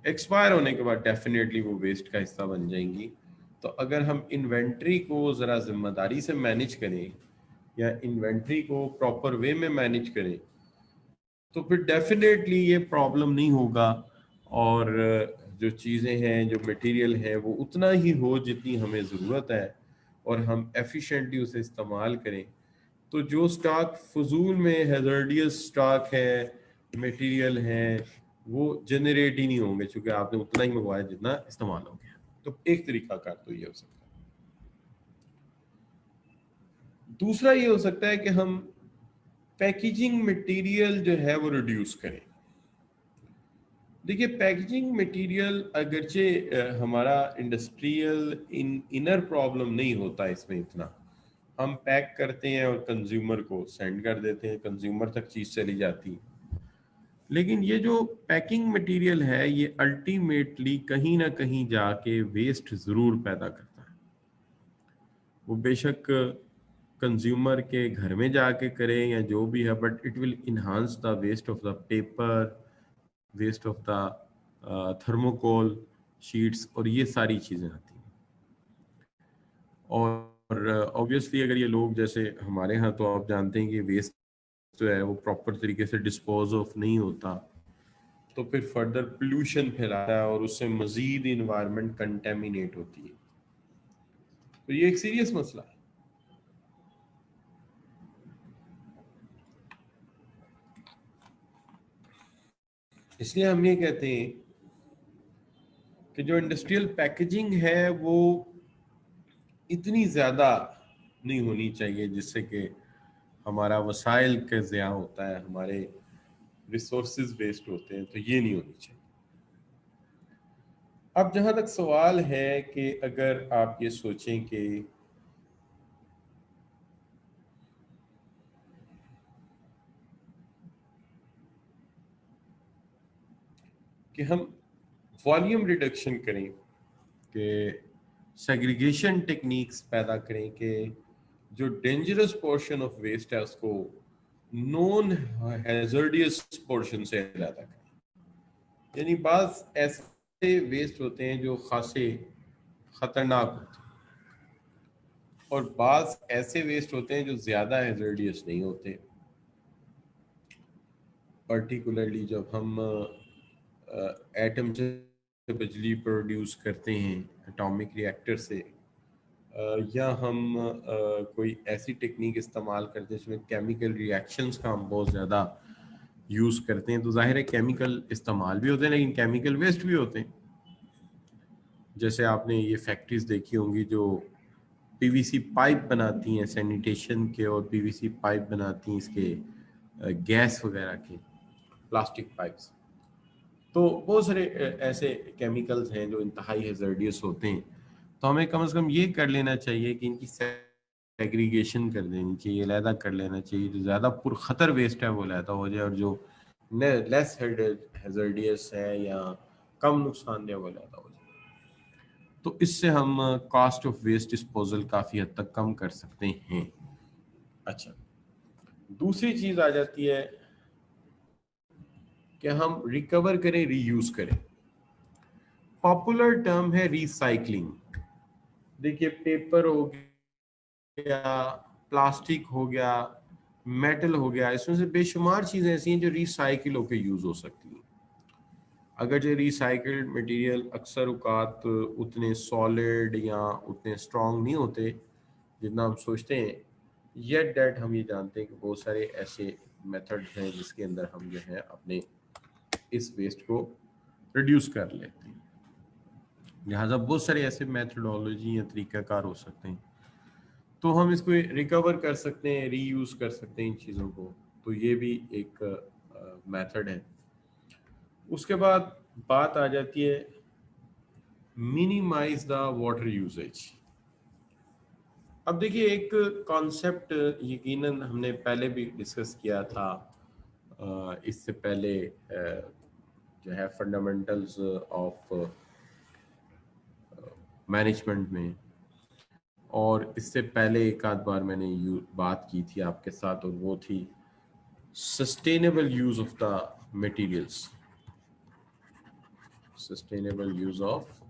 एक्सपायर होने के बाद डेफिनेटली वो वेस्ट का हिस्सा बन जाएंगी। तो अगर हम इन्वेंट्री को ज़रा जिम्मेदारी से मैनेज करें या इन्वेंट्री को प्रॉपर वे में मैनेज करें तो फिर डेफिनेटली ये प्रॉब्लम नहीं होगा, और जो चीज़ें हैं, जो मटेरियल है, वो उतना ही हो जितनी हमें ज़रूरत है, और हम एफिशिएंटली उसे इस्तेमाल करें। तो जो स्टॉक फजूल में हैजर्डियस स्टॉक है, मटेरियल है, वो जनरेट ही नहीं होंगे क्योंकि आपने उतना ही मंगवाया जितना इस्तेमाल हो गया। तो एक तरीका कार तो ये हो सकता है। दूसरा ये हो सकता है कि हम पैकेजिंग मटेरियल जो है वो रिड्यूस करें। देखिए, पैकेजिंग मटेरियल अगरचे हमारा इंडस्ट्रियल इनर प्रॉब्लम नहीं होता इसमें इतना, हम पैक करते हैं और कंज्यूमर को सेंड कर देते हैं, कंज्यूमर तक चीज़ चली जाती है। लेकिन ये जो पैकिंग मटेरियल है ये अल्टीमेटली कहीं ना कहीं जाके वेस्ट ज़रूर पैदा करता है। वो बेशक कंज्यूमर के घर में जाके करें या जो भी है, but it will enhance the waste of the paper, waste of the thermocol sheets, और ये सारी चीज़ें आती हैं। और ऑब्वियसली अगर ये लोग जैसे हमारे यहाँ, तो आप जानते हैं कि वेस्ट जो है वो प्रॉपर तरीके से डिस्पोज ऑफ नहीं होता, तो फिर फर्दर पोल्यूशन फैलाता है और उससे मजीद इन्वायरमेंट कंटेमिनेट होती है। तो ये एक सीरियस मसला है। इसलिए हम ये कहते हैं कि जो इंडस्ट्रियल पैकेजिंग है वो इतनी ज़्यादा नहीं होनी चाहिए जिससे कि हमारा वसाइल का ज़िया होता है, हमारे रिसोर्सेज वेस्ट होते हैं, तो ये नहीं होनी चाहिए। अब जहां तक सवाल है कि अगर आप ये सोचें कि हम वॉल्यूम रिडक्शन करें, कि सेग्रीगेशन टेक्निक्स पैदा करें, कि जो डेंजरस पोर्शन ऑफ वेस्ट है उसको नॉन हैजर्डियस पोर्शन से अलग करें। यानी बाज ऐसे वेस्ट होते हैं जो खासे खतरनाक होते हैं, और बाज ऐसे वेस्ट होते हैं जो ज्यादा हैजर्डियस नहीं होते। पर्टिकुलरली जब हम एटम से बिजली प्रोड्यूस करते हैं एटॉमिक रिएक्टर से, या हम कोई ऐसी टेक्निक इस्तेमाल करते हैं जिसमें केमिकल रिएक्शंस का हम बहुत ज़्यादा यूज़ करते हैं, तो जाहिर है केमिकल इस्तेमाल भी होते हैं लेकिन केमिकल वेस्ट भी होते हैं। जैसे आपने ये फैक्ट्रीज देखी होंगी जो पीवीसी पाइप बनाती हैं सैनिटेशन के, और पीवीसी पाइप बनाती हैं इसके गैस वगैरह के, प्लास्टिक पाइप्स। तो बहुत सारे ऐसे केमिकल्स हैं जो इंतहाई हैजर्डियस होते हैं। तो हमें कम से कम ये कर लेना चाहिए कि इनकी सेग्रीगेशन कर देनी चाहिए, अलहदा कर लेना चाहिए। जो ज़्यादा पुरखतर वेस्ट है वो अलहदा हो जाए, और जो लेस हैजर्डियस है या कम नुकसानदेह वो अलहदा हो जाए। तो इससे हम कॉस्ट ऑफ वेस्ट डिस्पोजल काफ़ी हद तक कम कर सकते हैं। अच्छा, दूसरी चीज़ आ जाती है कि हम रिकवर करें, रीयूज करें। पॉपुलर टर्म है रिसाइकलिंग। देखिए, पेपर हो गया, प्लास्टिक हो गया, मेटल हो गया, इसमें से बेशुमार चीज़ें ऐसी हैं जो रिसाइकिल होकर यूज़ हो सकती हैं। अगर जो रिसाइकल्ड मटेरियल अक्सर औकात उतने सॉलिड या उतने स्ट्रॉन्ग नहीं होते जितना हम सोचते हैं, येट डेट हम ये जानते हैं कि बहुत सारे ऐसे मेथड हैं जिसके अंदर हम जो है अपने इस वेस्ट को रिड्यूस कर लेते हैं। लिहाजा बहुत सारे ऐसे मेथडोलॉजी या तरीक़ाकार हो सकते हैं, तो हम इसको रिकवर कर सकते हैं, रीयूज कर सकते हैं इन चीज़ों को। तो ये भी एक मेथड है। उसके बाद बात आ जाती है मिनिमाइज द वाटर यूजेज। अब देखिए, एक कॉन्सेप्ट यकीनन हमने पहले भी डिस्कस किया था, इससे पहले जो है फंडामेंटल्स ऑफ मैनेजमेंट में, और इससे पहले एक आध बार मैंने बात की थी आपके साथ, और वो थी sustainable use of the materials. Sustainable use of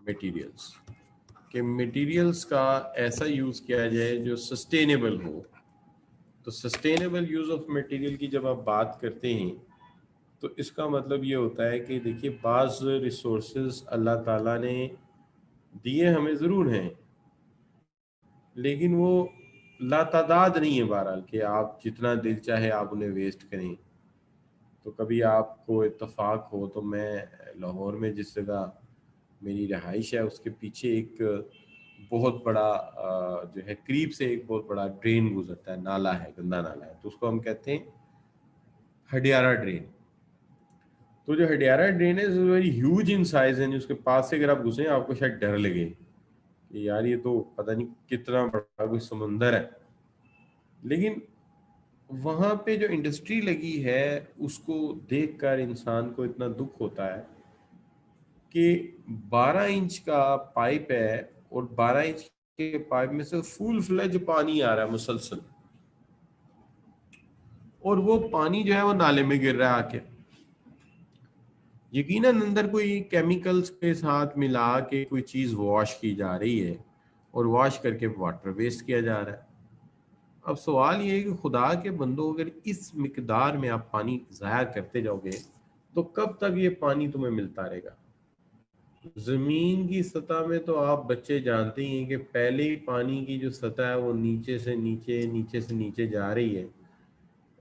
materials, कि मटेरियल्स का ऐसा यूज किया जाए जो सस्टेनेबल हो। तो सस्टेनेबल यूज ऑफ मटेरियल की जब आप बात करते हैं तो इसका मतलब ये होता है कि देखिए, बाज़ रिसोर्सेज अल्लाह ताला ने दिए हमें ज़रूर हैं, लेकिन वो लातादाद नहीं है। बहरहाल कि आप जितना दिल चाहे आप उन्हें वेस्ट करें। तो कभी आपको इत्तेफाक हो तो मैं लाहौर में जिस जगह मेरी रहाइश है उसके पीछे एक बहुत बड़ा जो है करीब से एक बहुत बड़ा ड्रेन गुजरता है, नाला है, गंदा नाला है, तो उसको हम कहते हैं हडियारा ड्रेन। तो जो हडियारा ड्रेन है वेरी ह्यूज इन साइज, है। उसके पास से अगर आप घुसे आपको शायद डर लगे कि यार ये तो पता नहीं कितना बड़ा कोई समंदर है। लेकिन वहां पे जो इंडस्ट्री लगी है उसको देखकर इंसान को इतना दुख होता है कि 12 इंच का पाइप है, और 12 इंच के पाइप में से फुल फ्लेज पानी आ रहा है मुसलसल, और वो पानी जो है वो नाले में गिर रहा है आके। यकीनन अंदर कोई केमिकल्स के साथ मिला के कोई चीज वॉश की जा रही है, और वॉश करके वाटर वेस्ट किया जा रहा है। अब सवाल ये है कि खुदा के बंदो, अगर इस मिकदार में आप पानी ज़ाया करते जाओगे तो कब तक ये पानी तुम्हें मिलता रहेगा? जमीन की सतह में तो आप बच्चे जानते ही हैं कि पहले ही पानी की जो सतह है वो नीचे से नीचे, नीचे से नीचे जा रही है,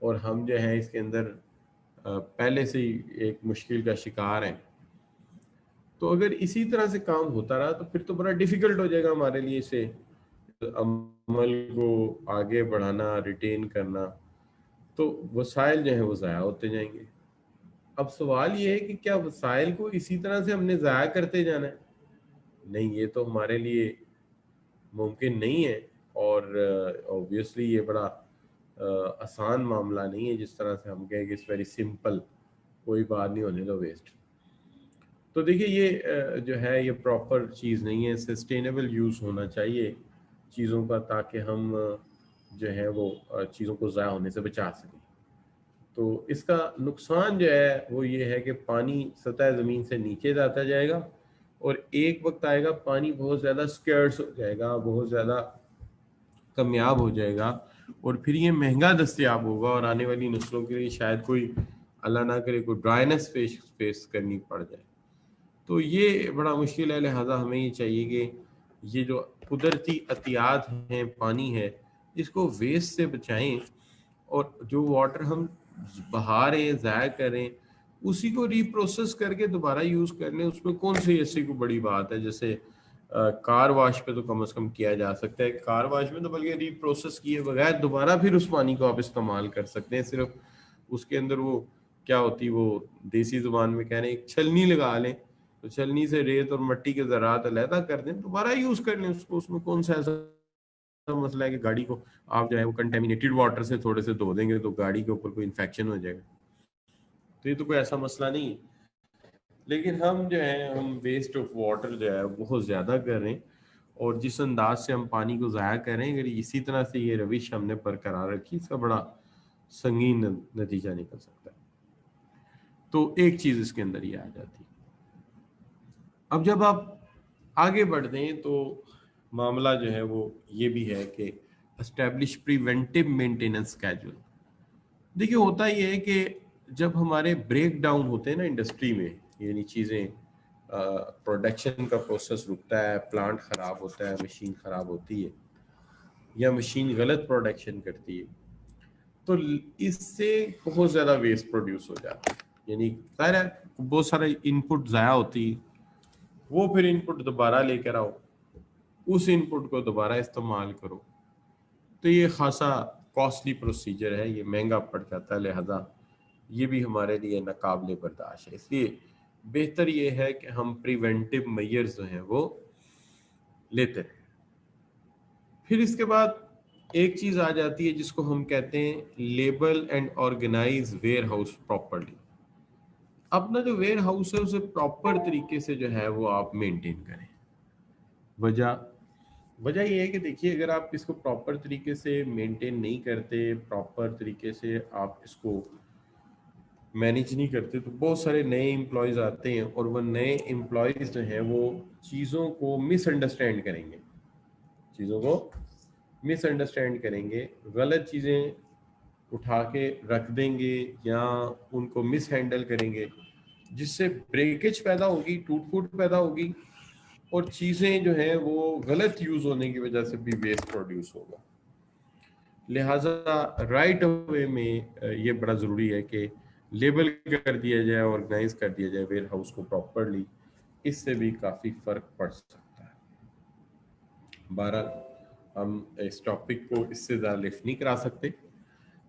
और हम जो है इसके अंदर पहले से ही एक मुश्किल का शिकार हैं। तो अगर इसी तरह से काम होता रहा तो फिर तो बड़ा डिफिकल्ट हो जाएगा हमारे लिए इसे अमल को आगे बढ़ाना, रिटेन करना। तो वसाइल जो है वो ज़ाया होते जाएंगे। अब सवाल ये है कि क्या वसाइल को इसी तरह से हमने ज़ाया करते जाना है? नहीं, ये तो हमारे लिए मुमकिन नहीं है। और ऑब्वियसली ये बड़ा आसान मामला नहीं है जिस तरह से हम कहें कि इट्स वेरी सिंपल, कोई बात नहीं, होने दो वेस्ट। तो देखिए ये जो है ये प्रॉपर चीज़ नहीं है। सस्टेनेबल यूज़ होना चाहिए चीज़ों का, ताकि हम जो है वो चीज़ों को ज़ाया होने से बचा सकें। तो इसका नुकसान जो है वो ये है कि पानी सतह ज़मीन से नीचे जाता जाएगा और एक वक्त आएगा पानी बहुत ज़्यादा स्कैर्स हो जाएगा, बहुत ज़्यादा कमियाब हो जाएगा, और फिर ये महंगा दस्तयाब होगा और आने वाली नस्लों के लिए शायद कोई, अल्लाह ना करे, कोई ड्राइनेस फेस फेस करनी पड़ जाए। तो ये बड़ा मुश्किल है। लिहाजा हमें ये चाहिए कि ये जो कुदरती अतियात हैं, पानी है, इसको वेस्ट से बचाएं, और जो वाटर हम बहा रहे हैं, ज़ाया कर रहे हैं, उसी को रीप्रोसेस करके दोबारा यूज़ कर लें। उसमें कौन सी ऐसी कोई बड़ी बात है? जैसे कार वाश पे तो कम से कम किया जा सकता है। कार वाश में तो बल्कि रीप्रोसेस किए बगैर दोबारा फिर उस पानी को आप इस्तेमाल कर सकते हैं। सिर्फ उसके अंदर वो क्या होती, वो देसी जुबान में कह रहे हैं एक छलनी लगा लें, तो छलनी से रेत और मिट्टी के ज़रात अलहदा कर दें, दोबारा यूज़ कर लें उसको। उसमें कौन सा ऐसा मसला है कि गाड़ी को आप जो है वो कंटेमिनेटेड वाटर से थोड़े से धो देंगे तो गाड़ी के ऊपर कोई इन्फेक्शन हो जाएगा? तो ये तो कोई ऐसा मसला नहीं है। लेकिन हम जो है हम वेस्ट ऑफ वाटर जो है बहुत ज़्यादा कर रहे हैं, और जिस अंदाज से हम पानी को ज़ाया कर रहे हैं, अगर इसी तरह से ये रविश हमने बरकरार रखी, इसका बड़ा संगीन नतीजा निकल सकता है। तो एक चीज़ इसके अंदर ये आ जाती है। अब जब आप आगे बढ़ते हैं तो मामला जो है वो ये भी है कि एस्टेब्लिश प्रिवेंटिव मेंटेनेंस स्केड्यूल। देखिए होता ये है कि जब हमारे ब्रेक डाउन होते हैं ना इंडस्ट्री में, यानी चीज़ें, प्रोडक्शन का प्रोसेस रुकता है, प्लांट ख़राब होता है, मशीन ख़राब होती है, या मशीन गलत प्रोडक्शन करती है, तो इससे बहुत ज़्यादा वेस्ट प्रोड्यूस हो जाता है। यानी ज़ाहिर है बहुत सारा इनपुट ज़ाया होती है, वो फिर इनपुट दोबारा लेकर आओ, उस इनपुट को दोबारा इस्तेमाल करो, तो ये खासा कॉस्टली प्रोसीजर है, ये महंगा पड़ जाता है। लिहाजा ये भी हमारे लिए नाकाबिले बर्दाश्त है। इसलिए बेहतर ये है कि हम प्रिवेंटिव मेजर्स जो हैं वो लेते रहें। फिर इसके बाद एक चीज़ आ जाती है जिसको हम कहते हैं label and organise warehouse properly. अपना जो वेयर हाउस है उसे प्रॉपर तरीके से जो है वो आप मेंटेन करें। वजह वजह ये है कि देखिए अगर आप इसको प्रॉपर तरीके से मेंटेन नहीं करते, प्रॉपर तरीके से आप इसको मैनेज नहीं करते, तो बहुत सारे नए एम्प्लॉयज़ आते हैं और वो नए एम्प्लॉयज़ जो हैं वो चीज़ों को मिसअंडरस्टैंड करेंगे, चीज़ों को मिसअंडरस्टैंड करेंगे, गलत चीज़ें उठा के रख देंगे या उनको मिस हैंडल करेंगे, जिससे ब्रेकेज पैदा होगी, टूट फूट पैदा होगी, और चीज़ें जो हैं वो गलत यूज़ होने की वजह से भी वेस्ट प्रोड्यूस होगा। लिहाजा राइट वे में ये बड़ा ज़रूरी है कि लेबल कर दिया जाए, ऑर्गेनाइज कर दिया जाए वेयर हाउस को प्रॉपरली। इससे भी काफ़ी फ़र्क पड़ सकता है। बहरहाल हम इस टॉपिक को इससे ज़्यादा लिफ्ट नहीं करा सकते,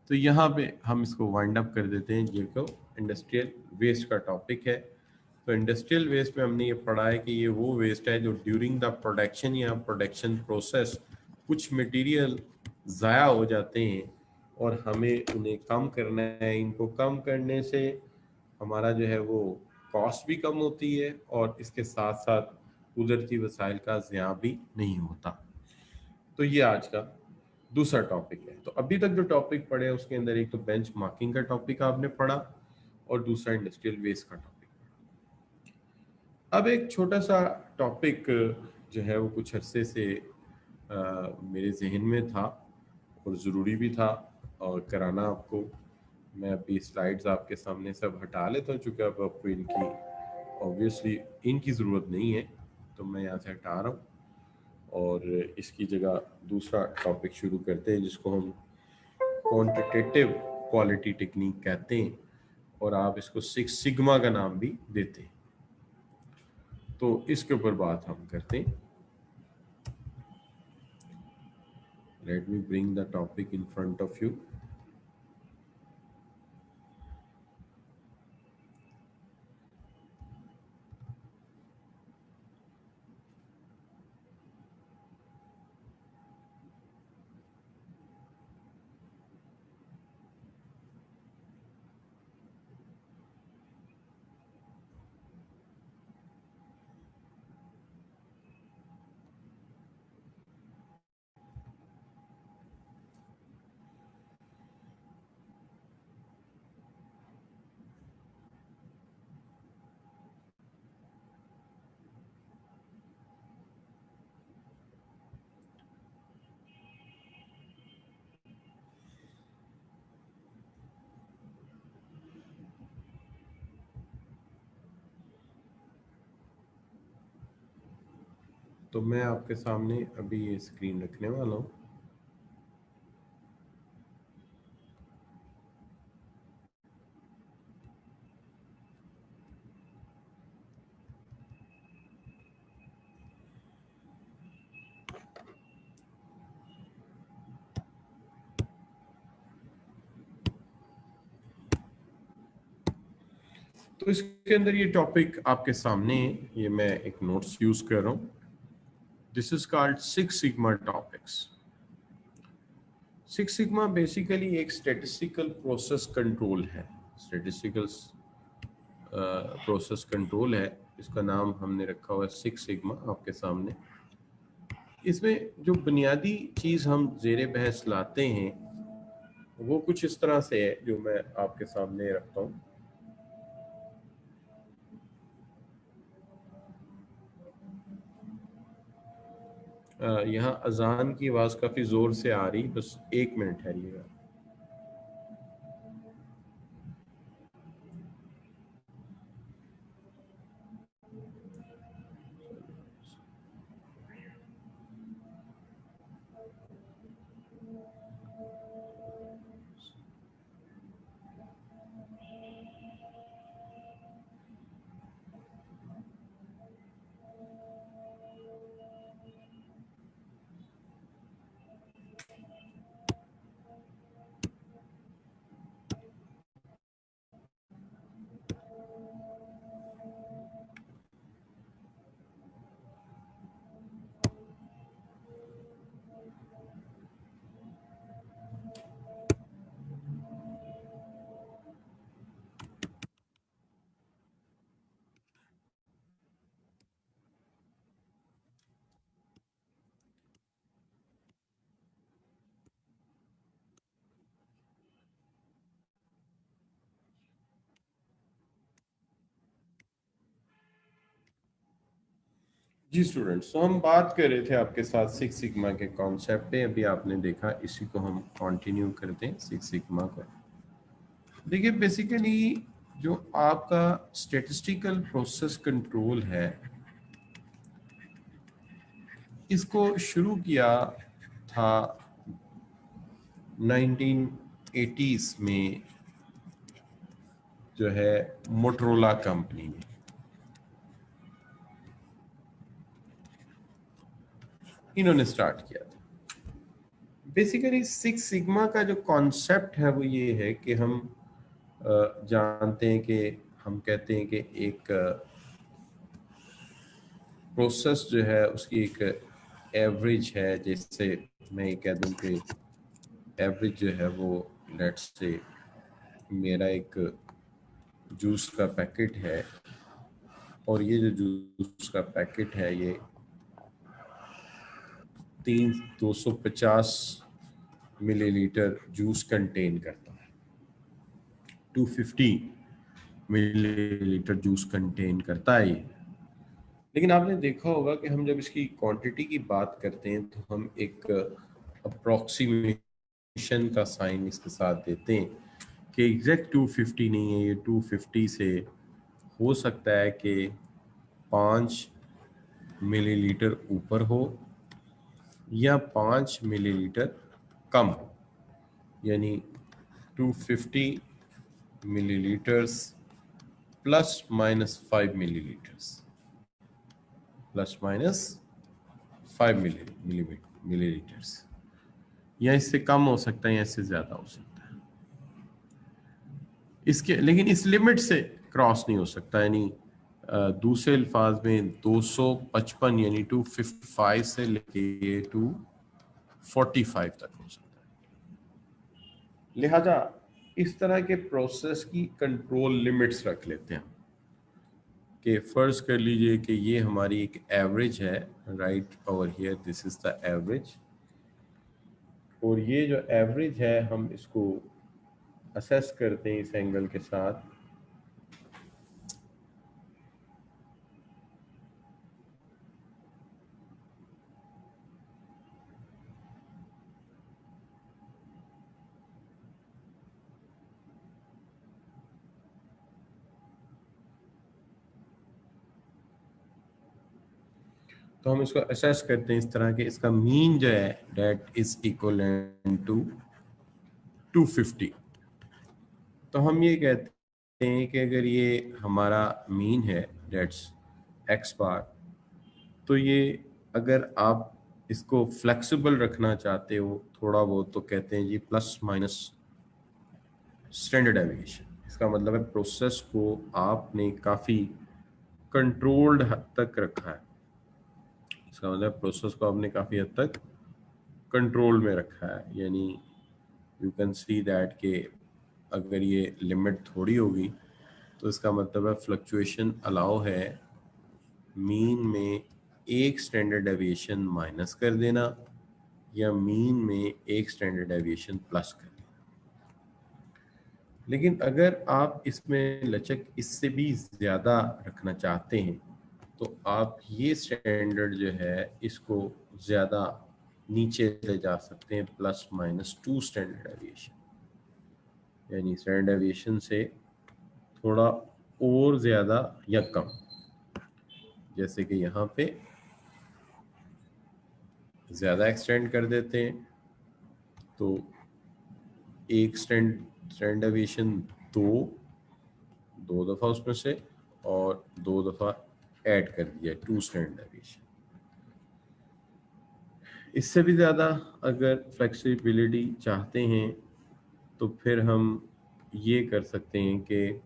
तो यहाँ पे हम इसको वाइंड अप कर देते हैं। ये को इंडस्ट्रियल वेस्ट का टॉपिक है। तो इंडस्ट्रियल वेस्ट में हमने ये पढ़ा है कि ये वो वेस्ट है जो ड्यूरिंग द प्रोडक्शन या प्रोडक्शन प्रोसेस कुछ मटेरियल ज़ाया हो जाते हैं और हमें उन्हें कम करना है। इनको कम करने से हमारा जो है वो कॉस्ट भी कम होती है और इसके साथ साथ कुदरती वसाइल का ज़िया भी नहीं होता। तो ये आज का दूसरा टॉपिक है। तो अभी तक जो टॉपिक पढ़े उसके अंदर एक तो बेंच मार्किंग का टॉपिक आपने पढ़ा और दूसरा इंडस्ट्रियल वेस्ट का टॉपिक। अब एक छोटा सा टॉपिक जो है वो कुछ अरसे से मेरे जहन में था और ज़रूरी भी था और कराना आपको। मैं अभी स्लाइड्स आपके सामने सब हटा लेता हूँ चूँकि अब आपको इनकी ऑब्वियसली इनकी ज़रूरत नहीं है, तो मैं यहाँ से हटा रहा हूँ और इसकी जगह दूसरा टॉपिक शुरू करते हैं जिसको हम क्वांटिटेटिव क्वालिटी टेक्निक कहते हैं और आप इसको सिक्स सिग्मा का नाम भी देते हैं। तो इसके ऊपर बात हम करते हैं। Let me bring the topic in front of you. तो मैं आपके सामने अभी ये स्क्रीन रखने वाला हूँ। तो इसके अंदर ये टॉपिक आपके सामने है, ये मैं एक नोट्स यूज कर रहा हूँ। This is called six sigma topics. Six sigma basically एक स्टैटिस्टिकल प्रोसेस कंट्रोल है। स्टैटिस्टिकल प्रोसेस कंट्रोल है, इसका नाम हमने रखा हुआ है सिक्स सिग्मा आपके सामने। इसमें जो बुनियादी चीज हम जेरे बहस लाते हैं वो कुछ इस तरह से है, जो मैं आपके सामने रखता हूँ। यहाँ अजान की आवाज काफी जोर से आ रही, बस एक मिनट ठहरिएगा। जी स्टूडेंट्स, तो हम बात कर रहे थे आपके साथ सिक्स सिग्मा के कॉन्सेप्ट पे। अभी आपने देखा, इसी को हम कंटिन्यू करते हैं सिक्स सिग्मा को। देखिए बेसिकली जो आपका स्टैटिस्टिकल प्रोसेस कंट्रोल है, इसको शुरू किया था 1980s में, जो है मोटरोला कंपनी ने। इन्होंने स्टार्ट किया था। बेसिकली सिक्स सिग्मा का जो कॉन्सेप्ट है वो ये है कि हम जानते हैं कि हम कहते हैं कि एक प्रोसेस जो है उसकी एक एवरेज है। जैसे मैं ये कह दूं कि एवरेज जो है वो, लेट्स से मेरा एक जूस का पैकेट है, और ये जो जूस का पैकेट है ये 250 मिलीलीटर जूस कंटेन करता है। 250 मिलीलीटर जूस कंटेन करता है ये। लेकिन आपने देखा होगा कि हम जब इसकी क्वांटिटी की बात करते हैं तो हम एक अप्रोक्सीमेशन का साइन इसके साथ देते हैं कि एग्जैक्ट 250 नहीं है, ये 250 से हो सकता है कि 5 मिलीलीटर ऊपर हो या 5 मिलीलीटर कम हो। यानी 250 millilitres plus minus 5 millilitres, plus minus 5 millilitres, या इससे कम हो सकता है या इससे ज्यादा हो सकता है। इसके लेकिन इस लिमिट से क्रॉस नहीं हो सकता। यानी दूसरे अल्फाज में 255 यानी 255 से लेके 245 तक हो सकता है। लिहाजा इस तरह के प्रोसेस की कंट्रोल लिमिट्स रख लेते हैं कि फर्ज कर लीजिए कि ये हमारी एक एवरेज है, right over here this is the average. और ये जो एवरेज है हम इसको असेस करते हैं इस एंगल के साथ। तो हम इसको असेस करते हैं इस तरह के, इसका मीन जो है डेट इज इक्वल टू 250। तो हम ये कहते हैं कि अगर ये हमारा मीन है डेट्स एक्स बार, तो ये अगर आप इसको फ्लेक्सिबल रखना चाहते हो थोड़ा बहुत, तो कहते हैं जी प्लस माइनस स्टैंडर्ड डेविएशन। इसका मतलब है प्रोसेस को आपने काफ़ी कंट्रोल्ड हद तक रखा है। इसका मतलब प्रोसेस को आपने काफ़ी हद तक कंट्रोल में रखा है, यानी यू कैन सी दैट के अगर ये लिमिट थोड़ी होगी तो इसका मतलब है फ्लक्चुएशन अलाउ है मीन में एक स्टैंडर्ड डेविएशन माइनस कर देना या मीन में एक स्टैंडर्ड डेविएशन प्लस कर देना। लेकिन अगर आप इसमें लचक इससे भी ज़्यादा रखना चाहते हैं तो आप ये स्टैंडर्ड जो है इसको ज़्यादा नीचे ले जा सकते हैं, प्लस माइनस 2 स्टैंडर्ड डेविएशन, यानी स्टैंडर्ड डेविएशन से थोड़ा और ज़्यादा या कम। जैसे कि यहाँ पे ज़्यादा एक्सटेंड कर देते हैं तो एक स्टैंडर्ड डेविएशन दो दफ़ा उसमें से और दो दफ़ा ऐड कर दिया 2 स्टैंडर्ड डेविएशन। इससे भी ज़्यादा अगर फ्लेक्सिबिलिटी चाहते हैं तो फिर हम ये कर सकते हैं कि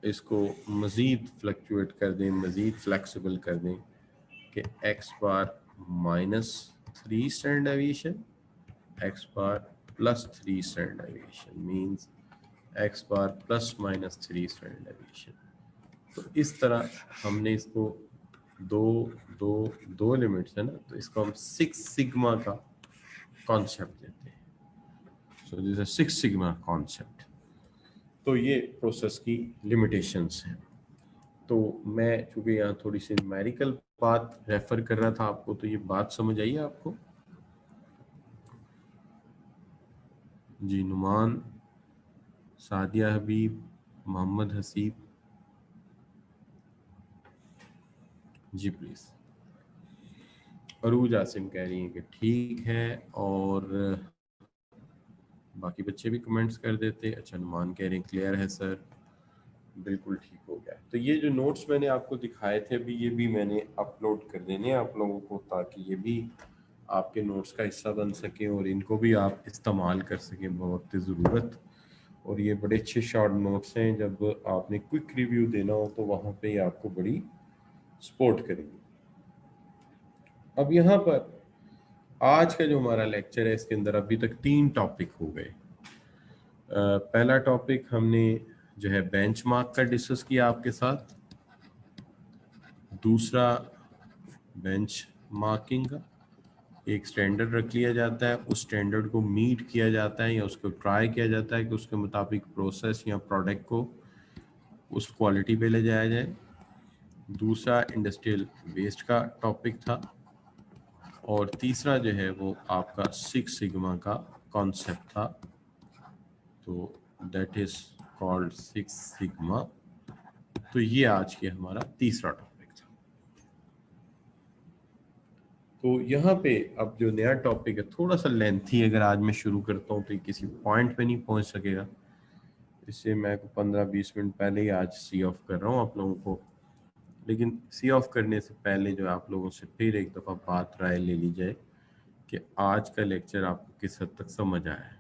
इसको मज़ीद फ्लक्चुएट कर दें, मज़ीद फ्लेक्सिबल कर दें कि X bar minus 3 standard deviation, X bar plus 3 standard deviation means X bar plus minus 3 standard deviation. तो इस तरह हमने इसको दो दो दो लिमिट्स है ना, तो इसको हम 6 सिग्मा का कॉन्सेप्ट देते हैं। So this is 6 sigma concept. तो ये प्रोसेस की लिमिटेशंस हैं। तो मैं चूंकि यहाँ थोड़ी सी न्यूमेरिकल बात रेफर कर रहा था आपको, तो ये बात समझ आई आपको? जी, नुमान, सादिया हबीब, मोहम्मद हसीब, जी प्लीज। अरूज आसिम कह रही हैं कि ठीक है, और बाकी बच्चे भी कमेंट्स कर देते। अच्छा, नुमान कह रहे हैं क्लियर है सर, बिल्कुल ठीक हो गया। तो ये जो नोट्स मैंने आपको दिखाए थे अभी, ये भी मैंने अपलोड कर देने हैं आप लोगों को, ताकि ये भी आपके नोट्स का हिस्सा बन सके और इनको भी आप इस्तेमाल कर सकें बवक्त ज़रूरत। और ये बड़े अच्छे शॉर्ट नोट्स हैं, जब आपने क्विक रिव्यू देना हो तो वहाँ पे ये आपको बड़ी सपोर्ट करेंगे। अब यहाँ पर आज का जो हमारा लेक्चर है, इसके अंदर अभी तक 3 टॉपिक हो गए। पहला टॉपिक हमने जो है बेंचमार्क का डिस्कस किया आपके साथ। दूसरा बेंच मार्किंग का, एक स्टैंडर्ड रख लिया जाता है, उस स्टैंडर्ड को मीट किया जाता है या उसको ट्राई किया जाता है कि उसके मुताबिक प्रोसेस या प्रोडक्ट को उस क्वालिटी पे ले जाया जाए। दूसरा इंडस्ट्रियल वेस्ट का टॉपिक था, और तीसरा जो है वो आपका 6 सिग्मा का कॉन्सेप्ट था, तो दैट इज कॉल्ड 6 सिग्मा। तो ये आज के हमारा तीसरा टॉपिक था। तो यहाँ पे अब जो नया टॉपिक है थोड़ा सा लेंथी, अगर आज मैं शुरू करता हूँ तो ये किसी पॉइंट पे नहीं पहुँच सकेगा, इससे मैं 15-20 मिनट पहले ही आज सी ऑफ कर रहा हूँ आप लोगों को। लेकिन सी ऑफ करने से पहले जो आप लोगों से फिर एक दफ़ा बात राय ले ली जाए कि आज का लेक्चर आपको किस हद तक समझ आया है।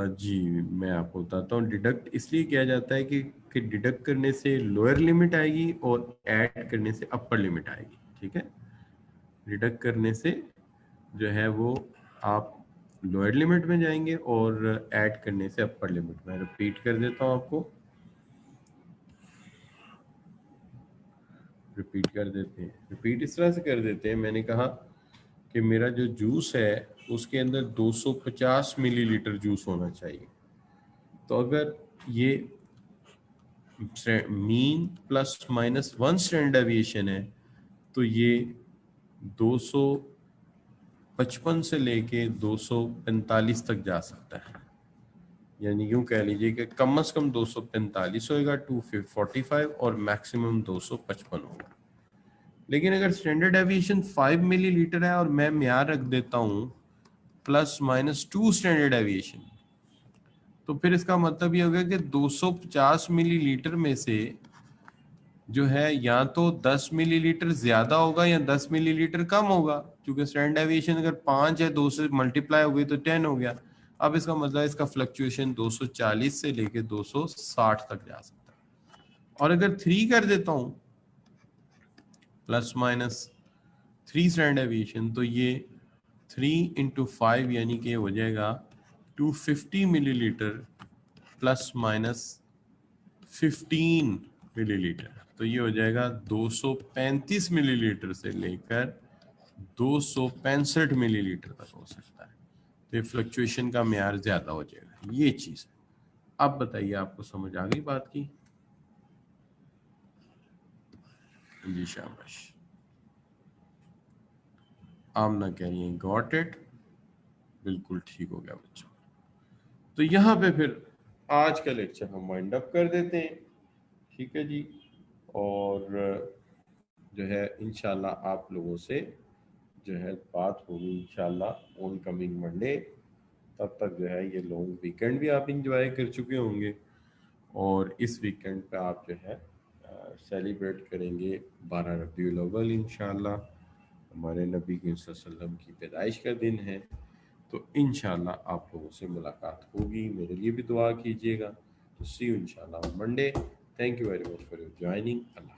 जी, मैं आपको बताता हूँ। डिडक्ट इसलिए किया जाता है कि डिडक्ट करने से लोअर लिमिट आएगी और ऐड करने से अपर लिमिट आएगी। ठीक है, डिडक्ट करने से जो है वो आप लोअर लिमिट में जाएंगे और ऐड करने से अपर लिमिट में। रिपीट कर देता हूँ आपको, रिपीट कर देते हैं। रिपीट इस तरह से कर देते हैं, मैंने कहा कि मेरा जो जूस है उसके अंदर 250 मिलीलीटर जूस होना चाहिए। तो अगर ये mean plus minus 1 standard deviation है तो ये 255 से लेके 245 तक जा सकता है। यानी यूं कह लीजिए कि कम से कम 245 होएगा 245 और मैक्सिमम 255 होगा। लेकिन अगर स्टैंडर्ड एविएशन 5 मिलीलीटर है और मैं म्यार रख देता हूं +-2 स्टैंडर्ड एविएशन, तो फिर इसका मतलब ये होगा कि 250 मिलीलीटर में से जो है या तो 10 मिलीलीटर ज्यादा होगा या 10 मिलीलीटर कम होगा, क्योंकि स्टैंडर्ड एविएशन अगर 5 है 2 से मल्टीप्लाई हो गई तो 10 हो गया। अब इसका मतलब इसका फ्लक्चुएशन 240 से लेके 260 तक जा सकता है। और अगर 3 कर देता हूं +-3 स्टैंडर्ड एविएशन, तो ये 3 × 5 यानी कि हो जाएगा 250 मिलीलीटर +-15 मिलीलीटर, तो ये हो जाएगा 235 मिलीलीटर से लेकर 265 मिलीलीटर तक हो सकता है। तो ये फ्लक्चुएशन का म्यार ज्यादा हो जाएगा, ये चीज है। अब बताइए आपको समझ आ गई बात की? जी शाबाश। आमना कह रही है गॉट इट, बिल्कुल ठीक हो गया बच्चों। तो यहाँ पे फिर आज का लेक्चर हम वाइंड अप कर देते हैं, ठीक है जी। और जो है इंशाल्लाह आप लोगों से जो है बात होगी इंशाल्लाह ऑन कमिंग मंडे। तब तक जो है ये लॉन्ग वीकेंड भी आप इंजॉय कर चुके होंगे, और इस वीकेंड पे आप जो है सेलिब्रेट करेंगे 12 रबीउल अव्वल इंशाल्लाह, हमारे नबी के वसल्लम की पैदाइश का दिन है। तो इंशाल्लाह आप लोगों से मुलाकात होगी, मेरे लिए भी दुआ कीजिएगा। तो सी यू इंशाल्लाह on Monday. Thank you very much for your joining. Allah.